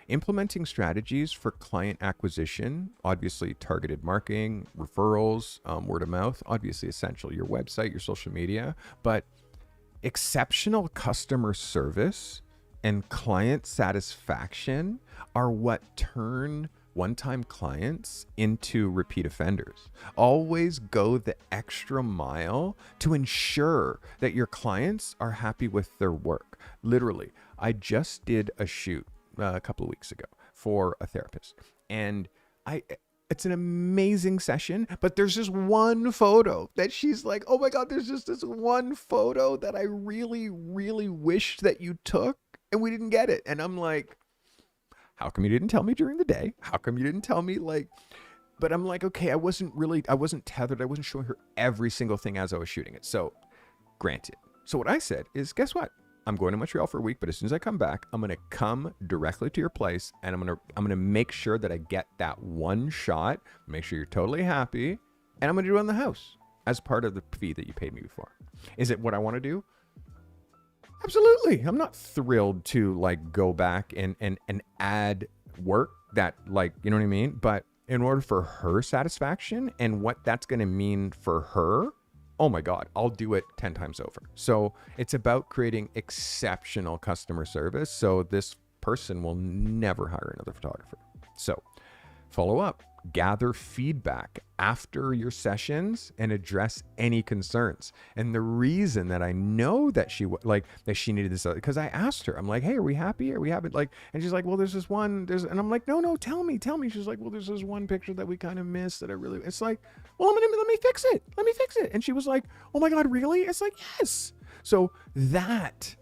Implementing strategies for client acquisition, obviously targeted marketing, referrals, word of mouth, obviously essential. Your website, your social media, but exceptional customer service and client satisfaction are what turn one-time clients into repeat offenders. Always go the extra mile to ensure that your clients are happy with their work. Literally, I just did a shoot a couple of weeks ago for a therapist, and it's an amazing session, but there's just one photo that she's like, oh my God, there's just this one photo that I really, really wished that you took and we didn't get it. And I'm like, how come you didn't tell me during the day? How come you didn't tell me? Like, but I'm like, okay, I wasn't tethered. I wasn't showing her every single thing as I was shooting it. So granted. So what I said is, guess what? I'm going to Montreal for a week, but as soon as I come back, I'm going to come directly to your place and I'm going to make sure that I get that one shot, make sure you're totally happy, and I'm going to do it in the house as part of the fee that you paid me before. Is it what I want to do? Absolutely. I'm not thrilled to like go back and add work that, like, you know what I mean? But in order for her satisfaction and what that's going to mean for her, oh my God, I'll do it 10 times over. So it's about creating exceptional customer service. So this person will never hire another photographer. So follow up, gather feedback after your sessions and address any concerns. And the reason that I know that she needed this, because I asked her, I'm like, hey, are we happy? Are we happy? Like, and she's like, well, there's this one, and I'm like, no, tell me. She's like, well, there's this one picture that we kind of missed that it's like, well, let me fix it. And she was like, oh my God, really? It's like, yes. So that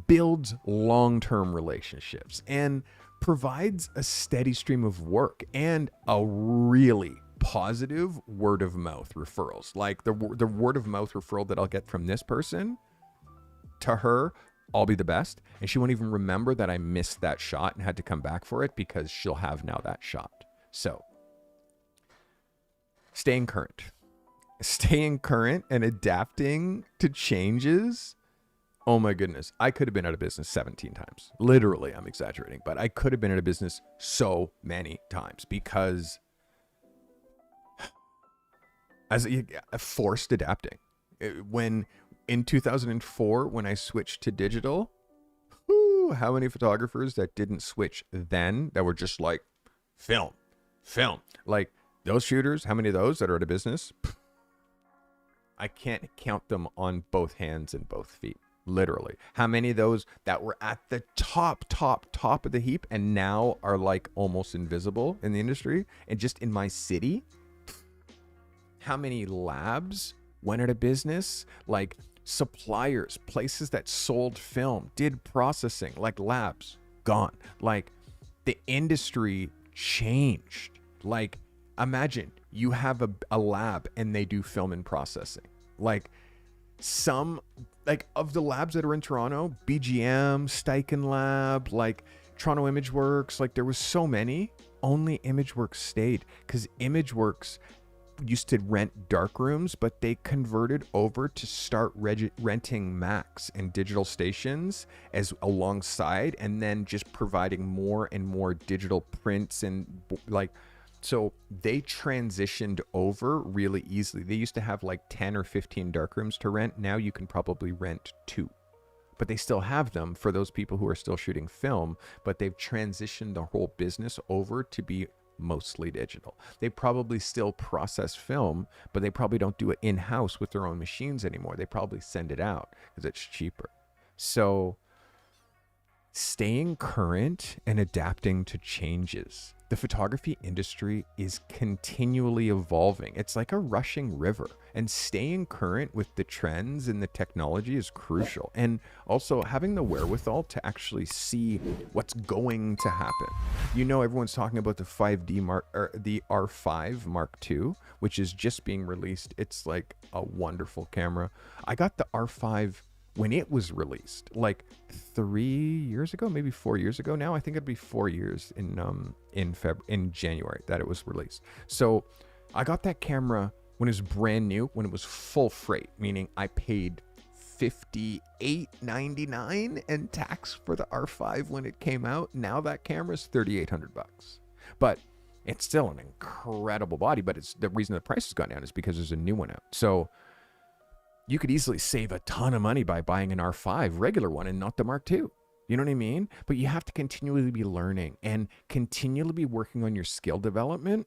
builds long-term relationships and provides a steady stream of work and a really positive word of mouth referrals. Like the word of mouth referral that I'll get from this person to her, I'll be the best. And she won't even remember that I missed that shot and had to come back for it because she'll have now that shot. So staying current and adapting to changes. Oh my goodness. I could have been out of business 17 times. Literally, I'm exaggerating, but I could have been out of business so many times because forced adapting. When in 2004, when I switched to digital, how many photographers that didn't switch then that were just like film, like those shooters, how many of those that are out of business? I can't count them on both hands and both feet. Literally. How many of those that were at the top of the heap and now are like almost invisible in the industry? And just in my city, how many labs went out of business? Like suppliers, places that sold film, did processing, like labs, gone. Like the industry changed. Like imagine you have a lab and they do film and processing. Like some, like of the labs that are in Toronto, BGM, Steichen Lab, like Toronto ImageWorks, like there was so many, only ImageWorks stayed because ImageWorks used to rent dark rooms, but they converted over to start renting Macs and digital stations as alongside, and then just providing more and more digital prints and like, so they transitioned over really easily. They used to have like 10 or 15 darkrooms to rent. Now you can probably rent 2, but they still have them for those people who are still shooting film, but they've transitioned the whole business over to be mostly digital. They probably still process film, but they probably don't do it in-house with their own machines anymore. They probably send it out because it's cheaper. So staying current and adapting to changes. The photography industry is continually evolving. It's like a rushing river. And staying current with the trends and the technology is crucial. And also having the wherewithal to actually see what's going to happen. You know, everyone's talking about the 5D Mark, or the R5 Mark II, which is just being released. It's like a wonderful camera. I got the R5 when it was released, like 3 years ago, maybe 4 years ago now. I think it'd be 4 years in January that it was released. So I got that camera when it was brand new, when it was full freight, meaning I paid $58.99 and tax for the R5 when it came out. Now that camera's $3,800, but it's still an incredible body. But it's the reason the price has gone down is because there's a new one out. So you could easily save a ton of money by buying an R5 regular one and not the Mark II. You know what I mean? But you have to continually be learning and continually be working on your skill development.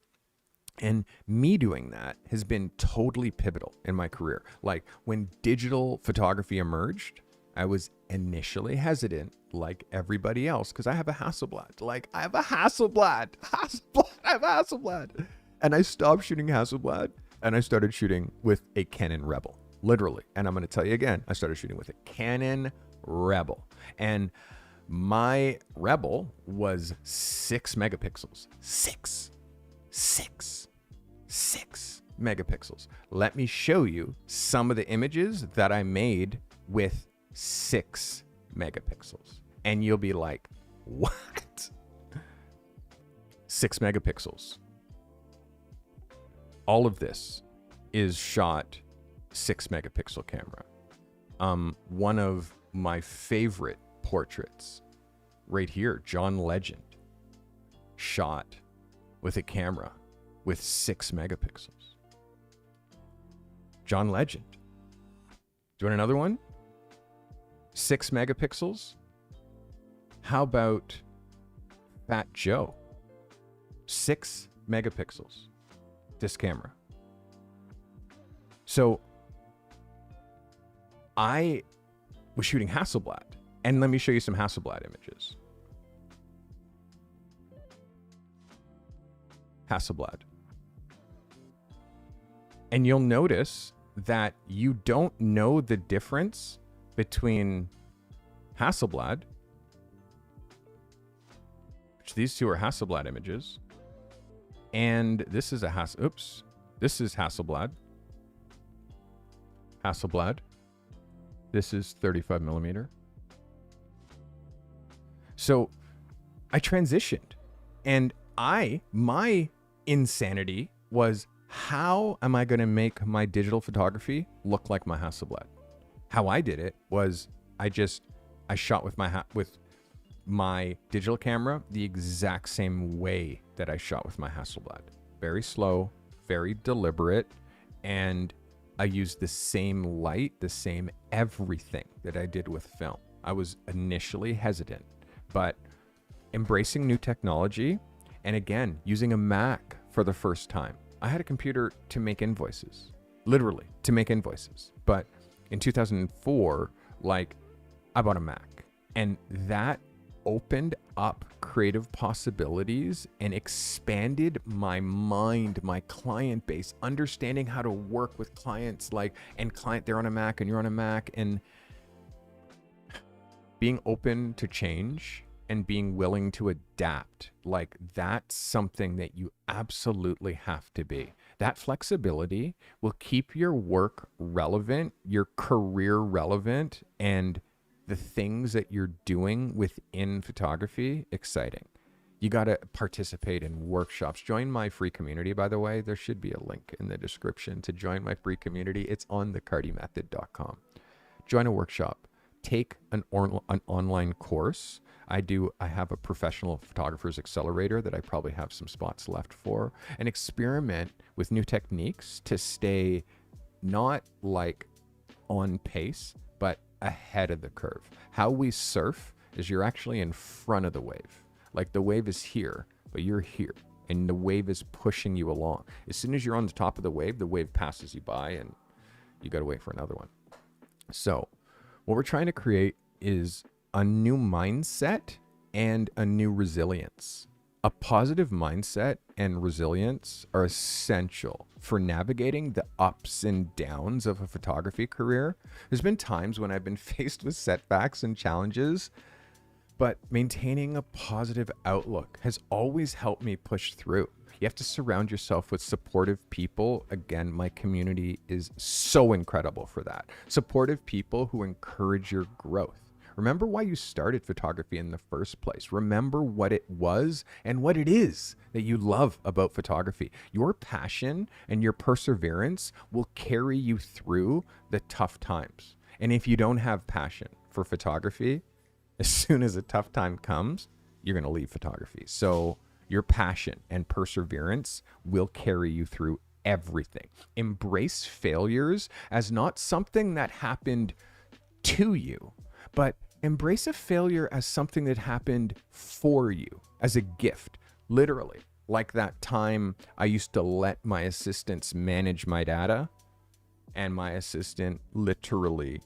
And me doing that has been totally pivotal in my career. Like when digital photography emerged, I was initially hesitant like everybody else because I have a Hasselblad. I have a Hasselblad. And I stopped shooting Hasselblad and I started shooting with a Canon Rebel. Literally. And I'm going to tell you again, I started shooting with a Canon Rebel. And my Rebel was 6 megapixels. Six megapixels. Let me show you some of the images that I made with 6 megapixels. And you'll be like, what? 6 megapixels. All of this is shot 6 megapixel camera. One of my favorite portraits right here, John Legend, shot with a camera with 6 megapixels. John Legend. Do you want another one? 6 megapixels. How about Fat Joe? 6 megapixels. This camera. So I was shooting Hasselblad, and let me show you some Hasselblad images. Hasselblad. And you'll notice that you don't know the difference between Hasselblad, which these two are Hasselblad images, and this is a this is Hasselblad. Hasselblad. This is 35 millimeter. So I transitioned, and my insanity was, how am I going to make my digital photography look like my Hasselblad? How I did it was I shot with my digital camera the exact same way that I shot with my Hasselblad. Very slow, very deliberate, and I used the same light, the same everything that I did with film. I was initially hesitant, but embracing new technology, and again, using a Mac for the first time. I had a computer to make invoices, literally to make invoices. But in 2004, I bought a Mac, and that opened up creative possibilities and expanded my mind, my client base, understanding how to work with clients, they're on a Mac and you're on a Mac, and being open to change and being willing to adapt. That's something that you absolutely have to be. That flexibility will keep your work relevant, your career relevant, and the things that you're doing within photography exciting. You got to participate in workshops. Join my free community, by the way. There should be a link in the description to join my free community. It's on thecartymethod.com. Join a workshop. Take an online course. I have a professional photographer's accelerator that I probably have some spots left for, and experiment with new techniques to stay not on pace, but ahead of the curve. How we surf is you're actually in front of the wave. The wave is here, but you're here, and the wave is pushing you along. As soon as you're on the top of the wave passes you by, and you got to wait for another one. So what we're trying to create is a new mindset and a new resilience. A positive mindset and resilience are essential for navigating the ups and downs of a photography career. There's been times when I've been faced with setbacks and challenges, but maintaining a positive outlook has always helped me push through. You have to surround yourself with supportive people. Again, my community is so incredible for that. Supportive people who encourage your growth. Remember why you started photography in the first place. Remember what it was and what it is that you love about photography. Your passion and your perseverance will carry you through the tough times. And if you don't have passion for photography, as soon as a tough time comes, you're going to leave photography. So your passion and perseverance will carry you through everything. Embrace failures as not something that happened to you, but embrace a failure as something that happened for you, as a gift, literally. Like that time I used to let my assistants manage my data, and my assistant literally,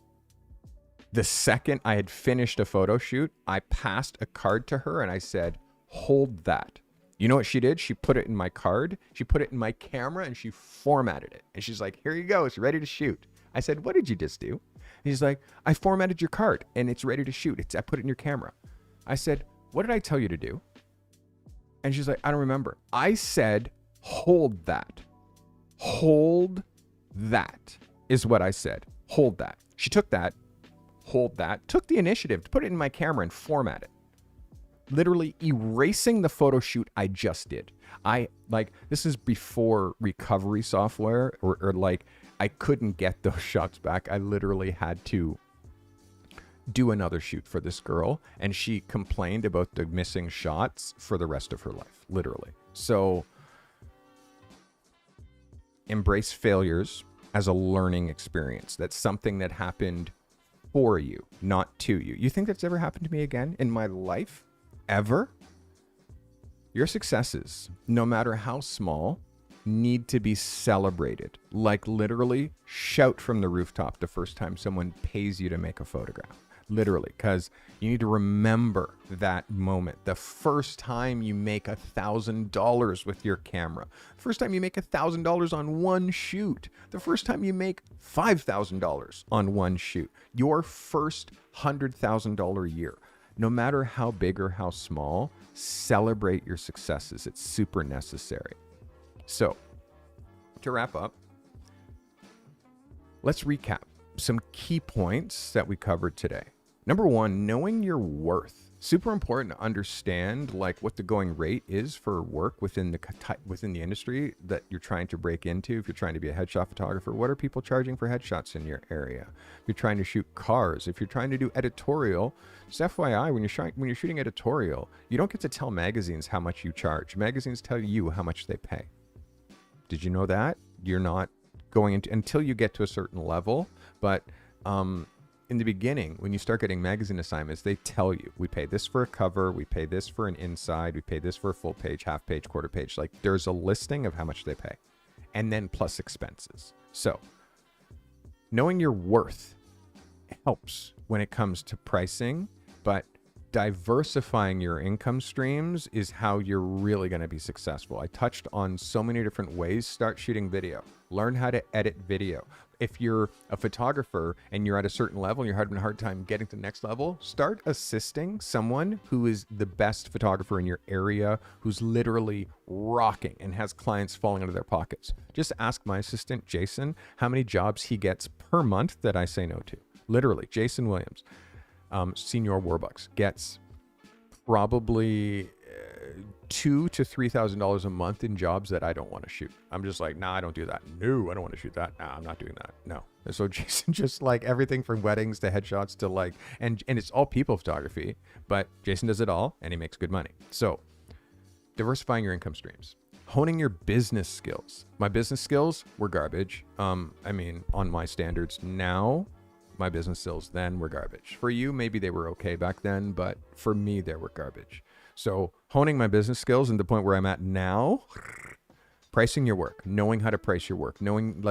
the second I had finished a photo shoot, I passed a card to her and I said, hold that. You know what she did? She put it in my card, she put it in my camera, and she formatted it. And she's like, here you go, it's ready to shoot. I said, what did you just do? He's like, I formatted your card and it's ready to shoot. I put it in your camera. I said, what did I tell you to do? And she's like, I don't remember. I said, hold that. Hold that is what I said. Hold that. She took that, hold that, took the initiative to put it in my camera and format it. Literally erasing the photo shoot I just did. This is before recovery software or I couldn't get those shots back. I literally had to do another shoot for this girl, and she complained about the missing shots for the rest of her life, literally. So embrace failures as a learning experience. That's something that happened for you, not to you. You think that's ever happened to me again in my life? Ever? Your successes, no matter how small, need to be celebrated. Like literally shout from the rooftop the first time someone pays you to make a photograph. Literally, because you need to remember that moment. The first time you make $1,000 with your camera. First time you make $1,000 on one shoot. The first time you make $5,000 on one shoot. Your first $100,000 year. No matter how big or how small, celebrate your successes. It's super necessary. So, to wrap up, let's recap some key points that we covered today. Number one, knowing your worth. Super important to understand what the going rate is for work within the industry that you're trying to break into. If you're trying to be a headshot photographer, what are people charging for headshots in your area? If you're trying to shoot cars, if you're trying to do editorial, just FYI, when you're shooting editorial, you don't get to tell magazines how much you charge. Magazines tell you how much they pay. Did you know that? You're not going into until you get to a certain level, but in the beginning, when you start getting magazine assignments, they tell you, we pay this for a cover, we pay this for an inside, we pay this for a full page, half page, quarter page. There's a listing of how much they pay, and then plus expenses. So knowing your worth helps when it comes to pricing, but diversifying your income streams is how you're really going to be successful. I touched on so many different ways. Start shooting video. Learn how to edit video. If you're a photographer and you're at a certain level and you're having a hard time getting to the next level, start assisting someone who is the best photographer in your area, who's literally rocking and has clients falling out of their pockets. Just ask my assistant, Jason, how many jobs he gets per month that I say no to. Literally, Jason Williams. Senior Warbucks gets probably $2,000 to $3,000 a month in jobs that I don't want to shoot. I'm just like, nah, I don't do that. No, I don't want to shoot that. Nah, I'm not doing that. No. And so Jason just everything from weddings to headshots to and it's all people photography, but Jason does it all and he makes good money. So diversifying your income streams, honing your business skills. My business skills were garbage. On my standards now, my business skills then were garbage. For you, maybe they were okay back then, but for me, they were garbage. So honing my business skills and the point where I'm at now, pricing your work, knowing how to price your work, knowing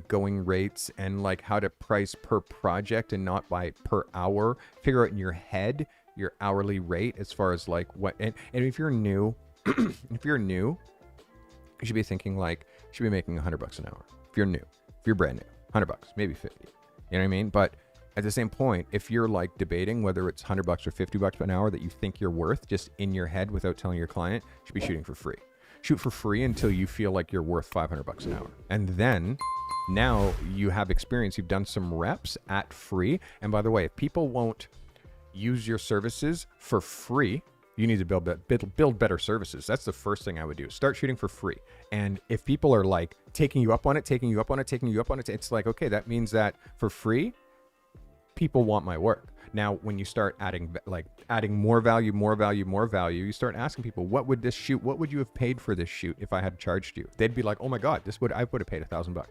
going rates and how to price per project and not by per hour. Figure out in your head your hourly rate as far as like what, and if you're new, if you're new, you should be thinking like, you should be making $100 an hour. If you're new, if you're brand new, $100, maybe 50. You know what I mean? But at the same point, if you're like debating whether it's $100 or $50 an hour that you think you're worth just in your head without telling your client, you should be shooting for free. Shoot for free until you feel like you're worth $500 an hour. And then now you have experience. You've done some reps at free. And by the way, if people won't use your services for free, you need to build better services. That's the first thing I would do. Start shooting for free. And if people are like taking you up on it, it's like, okay, that means that for free, people want my work. Now, when you start adding more value, you start asking people, what would this shoot? What would you have paid for this shoot if I had charged you? They'd be like, oh my God, I would have paid $1,000.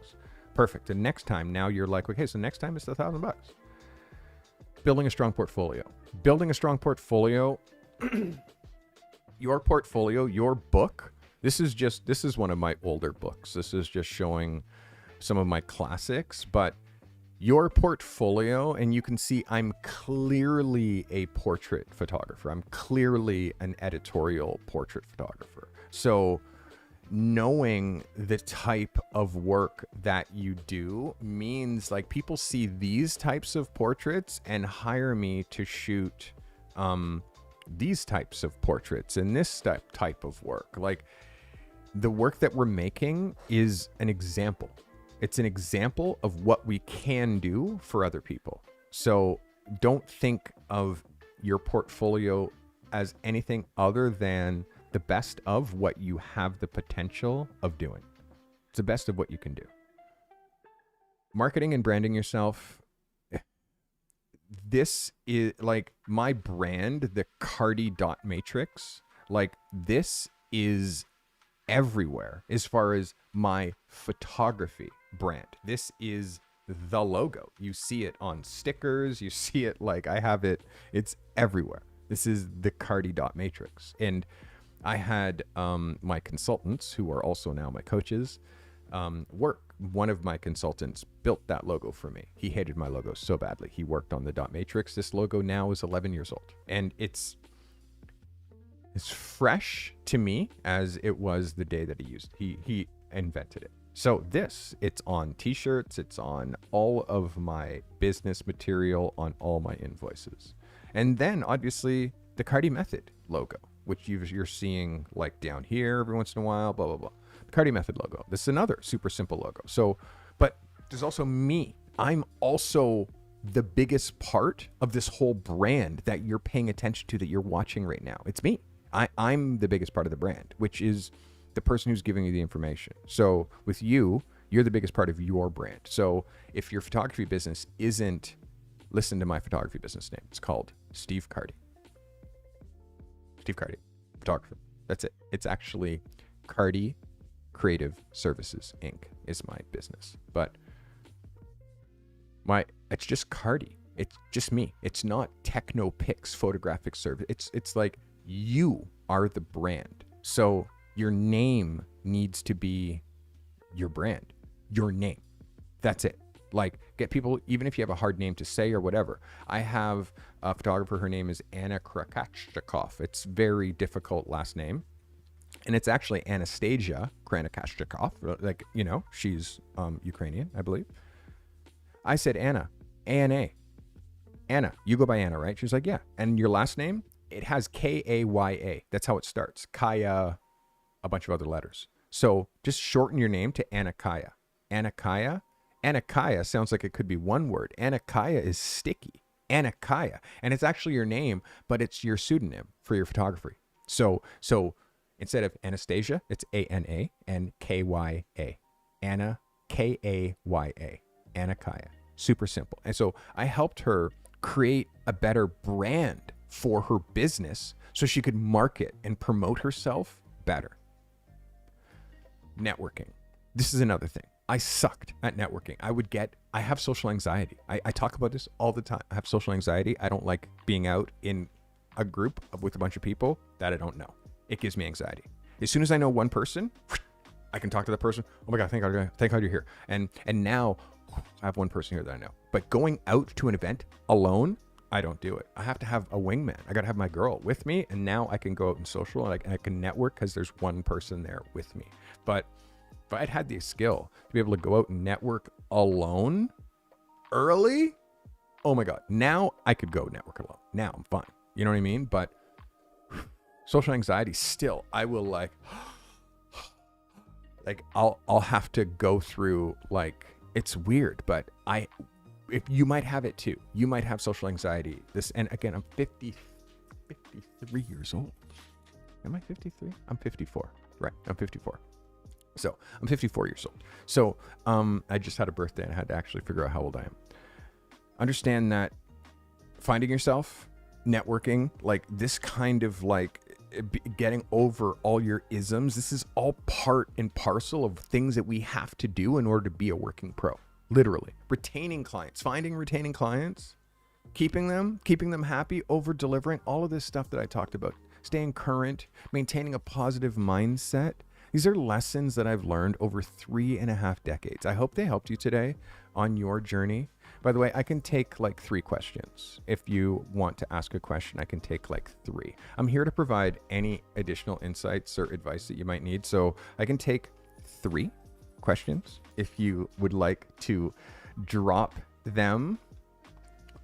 Perfect. And next time, now you're like, okay, so next time it's $1,000. Building a strong portfolio. Your portfolio, your book. This is one of my older books. This is just showing some of my classics, but your portfolio, and you can see I'm clearly a portrait photographer. I'm clearly an editorial portrait photographer. So knowing the type of work that you do means like people see these types of portraits and hire me to shoot these types of portraits and this type of work. Like the work that we're making is an example. It's an example of what we can do for other people. So don't think of your portfolio as anything other than the best of what you have the potential of doing. It's the best of what you can do. Marketing and branding yourself. This is like my brand, the Carty dot matrix. Like this is everywhere as far as my photography brand. This is the logo. You see it on stickers. You see it like I have it. It's everywhere. This is the Carty dot matrix. And I had my consultants, who are also now my coaches, work. One of my consultants built that logo for me. He hated my logo so badly. He worked on the dot matrix. This logo now is 11 years old. And it's fresh to me as it was the day that he used it. He invented it. So it's on t-shirts, it's on all of my business material, on all my invoices. And then obviously the Carty Method logo, which you're seeing like down here every once in a while, blah, blah, blah. The Carty Method logo. This is another super simple logo. So, but there's also me. I'm also the biggest part of this whole brand that you're paying attention to, that you're watching right now. It's me. I'm the biggest part of the brand, which is the person who's giving you the information. So with you're the biggest part of your brand. So if your photography business isn't, listen to my photography business name. It's called Steve Carty. Steve Carty, photographer. That's it. It's actually Carty Creative Services Inc. is my business. But it's just Carty. It's just me. It's not Techno Pics photographic service. It's like you are the brand. So your name needs to be your brand, your name. That's it. Like get people, even if you have a hard name to say or whatever. I have a photographer, her name is Anna Krakashchikov. It's very difficult last name. And it's actually Anastasia Krakashchikov. Like, you know, she's Ukrainian, I believe. I said, Anna, A-N-A. Anna, you go by Anna, right? She was like, yeah. And your last name, it has K-A-Y-A. That's how it starts. Kaya, a bunch of other letters. So just shorten your name to Anakaya. Anakaya. Anakaya sounds like it could be one word. Anakaya is sticky. Anakaya. And it's actually your name, but it's your pseudonym for your photography. So instead of Anastasia, it's A-N-A and K-Y-A. Anna, K-A-Y-A. Anakaya. Super simple. And so I helped her create a better brand for her business so she could market and promote herself better. Networking. This is another thing. I sucked at networking. I have social anxiety. I talk about this all the time. I have social anxiety. I don't like being out in a group with a bunch of people that I don't know. It gives me anxiety. As soon as I know one person, I can talk to the person. Oh my God, thank God you're here. And now I have one person here that I know. But going out to an event alone, I don't do it. I have to have a wingman. I got to have my girl with me, and now I can go out and social, and I can network because there's one person there with me. But if I had had the skill to be able to go out and network alone early, oh my God, now I could go network alone. Now I'm fine. You know what I mean? But social anxiety still, I will like I'll have to go through, like, it's weird, but if you might have it too. You might have social anxiety. And again, I'm 53 years old. Am I 53? I'm 54. Right. I'm 54. So I'm 54 years old. So I just had a birthday and I had to actually figure out how old I am. Understand that finding yourself, networking, like this kind of like getting over all your isms, this is all part and parcel of things that we have to do in order to be a working pro. Literally. Retaining clients, retaining clients, keeping them happy, over delivering, all of this stuff that I talked about, staying current, maintaining a positive mindset. These are lessons that I've learned over 3.5 decades. I hope they helped you today on your journey. By the way, I can take like 3 questions. If you want to ask a question, I can take like 3. I'm here to provide any additional insights or advice that you might need. So I can take 3 questions if you would like to drop them.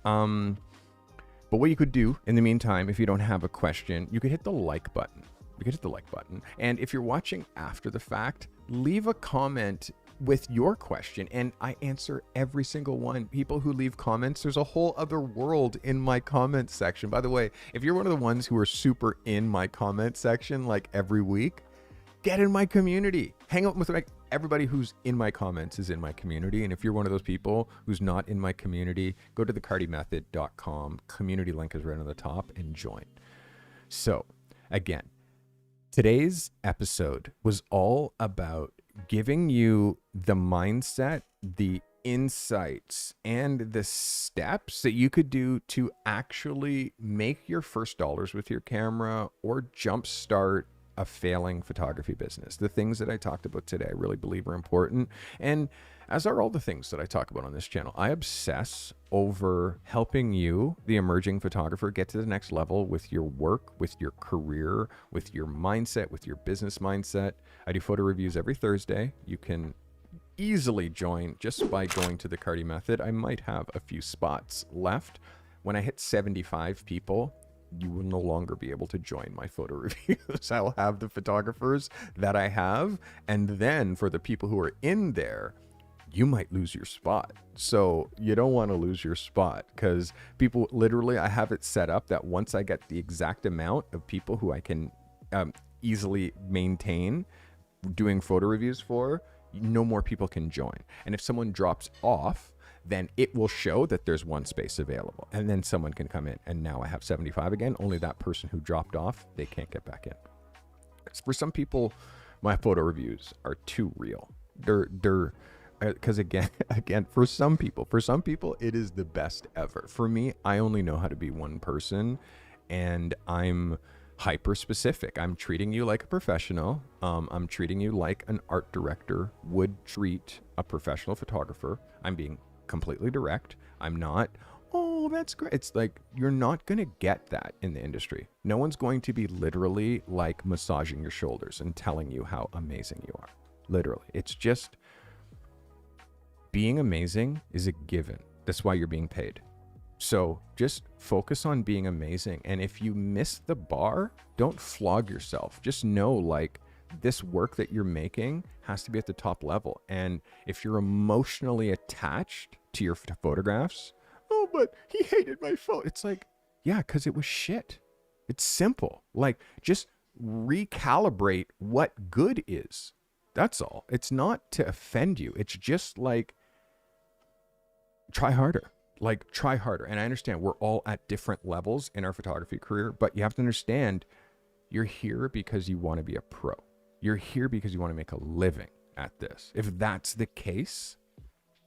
But what you could do in the meantime, if you don't have a question, you could hit the like button. And if you're watching after the fact, leave a comment with your question and I answer every single one. People who leave comments, there's a whole other world in my comment section. By the way, if you're one of the ones who are super in my comment section like every week, get in my community. Hang out with everybody who's in my comments is in my community. And if you're one of those people who's not in my community, go to thecartymethod.com. Community link is right on the top and join. So again, today's episode was all about giving you the mindset, the insights, and the steps that you could do to actually make your first dollars with your camera or jumpstart a failing photography business. The things that I talked about today, I really believe are important. And as are all the things that I talk about on this channel, I obsess over helping you, the emerging photographer, get to the next level with your work, with your career, with your mindset, with your business mindset. I do photo reviews every Thursday. You can easily join just by going to the Carty Method. I might have a few spots left. When I hit 75 people, you will no longer be able to join my photo reviews. I'll have the photographers that I have. And then for the people who are in there, you might lose your spot. So you don't want to lose your spot because people literally, I have it set up that once I get the exact amount of people who I can easily maintain doing photo reviews for, no more people can join. And if someone drops off, then it will show that there's one space available. And then someone can come in. And now I have 75 again. Only that person who dropped off, they can't get back in. For some people, my photo reviews are too real. They're because again, for some people, it is the best ever. For me, I only know how to be one person and I'm hyper specific. I'm treating you like a professional. I'm treating you like an art director would treat a professional photographer. I'm being completely direct. I'm not, oh, that's great. It's like, you're not going to get that in the industry. No one's going to be literally like massaging your shoulders and telling you how amazing you are. Literally. It's just being amazing is a given. That's why you're being paid. So just focus on being amazing. And if you miss the bar, don't flog yourself. Just know like this work that you're making has to be at the top level. And if you're emotionally attached to your photographs, oh, but he hated my photo. It's like, yeah, because it was shit. It's simple. Like, just recalibrate what good is. That's all. It's not to offend you. It's just like, try harder. Like, try harder. And I understand we're all at different levels in our photography career, but you have to understand you're here because you want to be a pro. You're here because you want to make a living at this. If that's the case,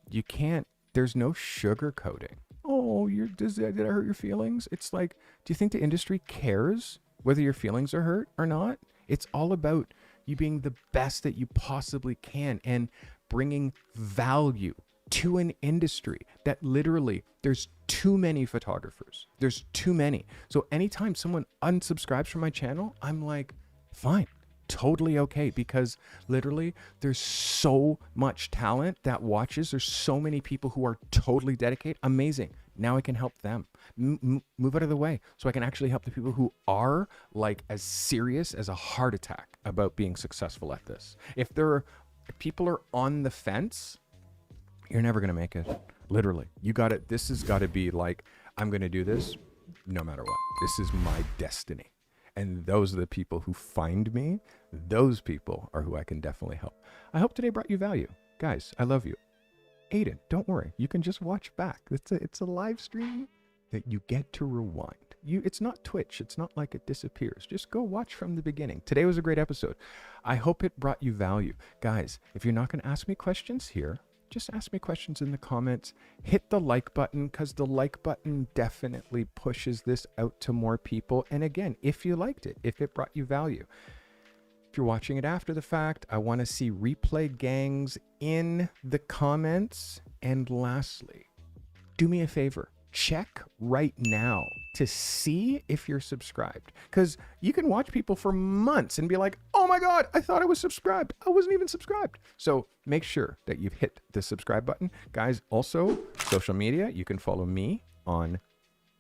you can't, there's no sugarcoating. Oh, did I hurt your feelings? It's like, do you think the industry cares whether your feelings are hurt or not? It's all about you being the best that you possibly can and bringing value to an industry that literally there's too many photographers. There's too many. So anytime someone unsubscribes from my channel, I'm like, fine, totally okay, because literally there's so much talent that watches. There's so many people who are totally dedicated. Amazing. Now I can help them move out of the way so I can actually help the people who are like as serious as a heart attack about being successful at this. If people are on the fence, you're never going to make it. Literally, you got it. This has got to be like, I'm going to do this no matter what. This is my destiny. And those are the people who find me. Those people are who I can definitely help. I hope today brought you value. Guys, I love you. Aiden, don't worry. You can just watch back. It's a live stream that you get to rewind. It's not Twitch. It's not like it disappears. Just go watch from the beginning. Today was a great episode. I hope it brought you value. Guys, if you're not going to ask me questions here, just ask me questions in the comments. Hit the like button, because the like button definitely pushes this out to more people. And again, if you liked it, if it brought you value. If you're watching it after the fact, I want to see replay gangs in the comments. And lastly, do me a favor. Check right now to see if you're subscribed, because you can watch people for months and be like, oh my God, I thought I was subscribed. I wasn't even subscribed. So make sure that you've hit the subscribe button. Guys, also social media, you can follow me on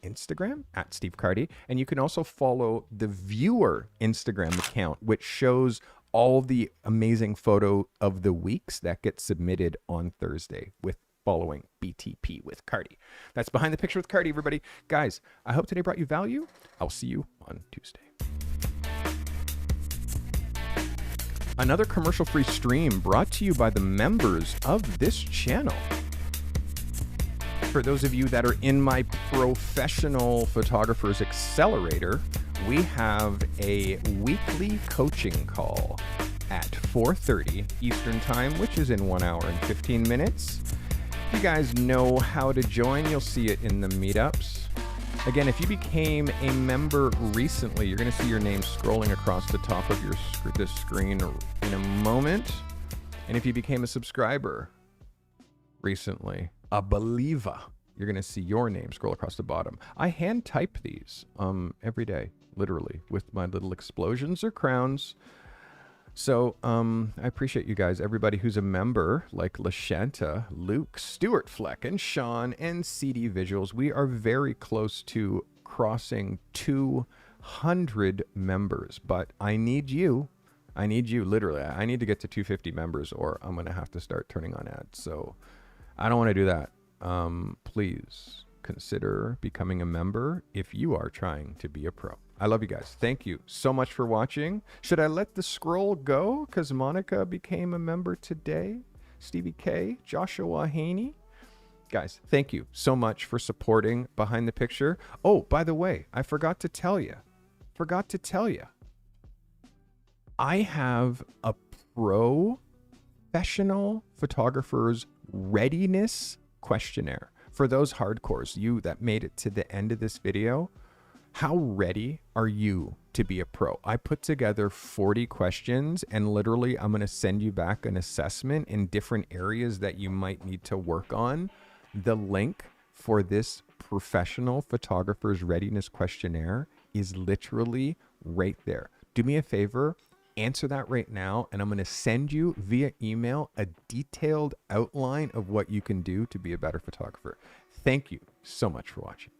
Instagram at Steve Carty, and you can also follow the viewer Instagram account, which shows all the amazing photo of the weeks that get submitted on Thursday with following BTP with Carty. That's Behind the Picture with Carty, everybody. Guys, I hope today brought you value. I'll see you on Tuesday. Another commercial-free stream brought to you by the members of this channel. For those of you that are in my Professional Photographers Accelerator, we have a weekly coaching call at 4:30 Eastern Time, which is in 1 hour and 15 minutes. If you guys know how to join, you'll see it in the meetups. Again, if you became a member recently, you're going to see your name scrolling across the top of this screen in a moment. And if you became a subscriber recently, a believer, you're going to see your name scroll across the bottom. I hand type these every day, literally, with my little explosions or crowns. So I appreciate you guys, everybody who's a member, like Lashanta, Luke, Stuart Fleck, and Sean, and CD Visuals. We are very close to crossing 200 members, but I need you. I need you, literally. I need to get to 250 members, or I'm going to have to start turning on ads. So I don't want to do that. Please consider becoming a member if you are trying to be a pro. I love you guys. Thank you so much for watching. Should I let the scroll go because Monica became a member today? Stevie K, Joshua Haney. Guys, thank you so much for supporting Behind the Picture. Oh, by the way, I forgot to tell you. I have a professional photographer's readiness questionnaire. For those hardcores, you that made it to the end of this video, how ready are you to be a pro? I put together 40 questions, and literally I'm going to send you back an assessment in different areas that you might need to work on. The link for this professional photographer's readiness questionnaire is literally right there. Do me a favor, answer that right now, and I'm going to send you via email a detailed outline of what you can do to be a better photographer. Thank you so much for watching.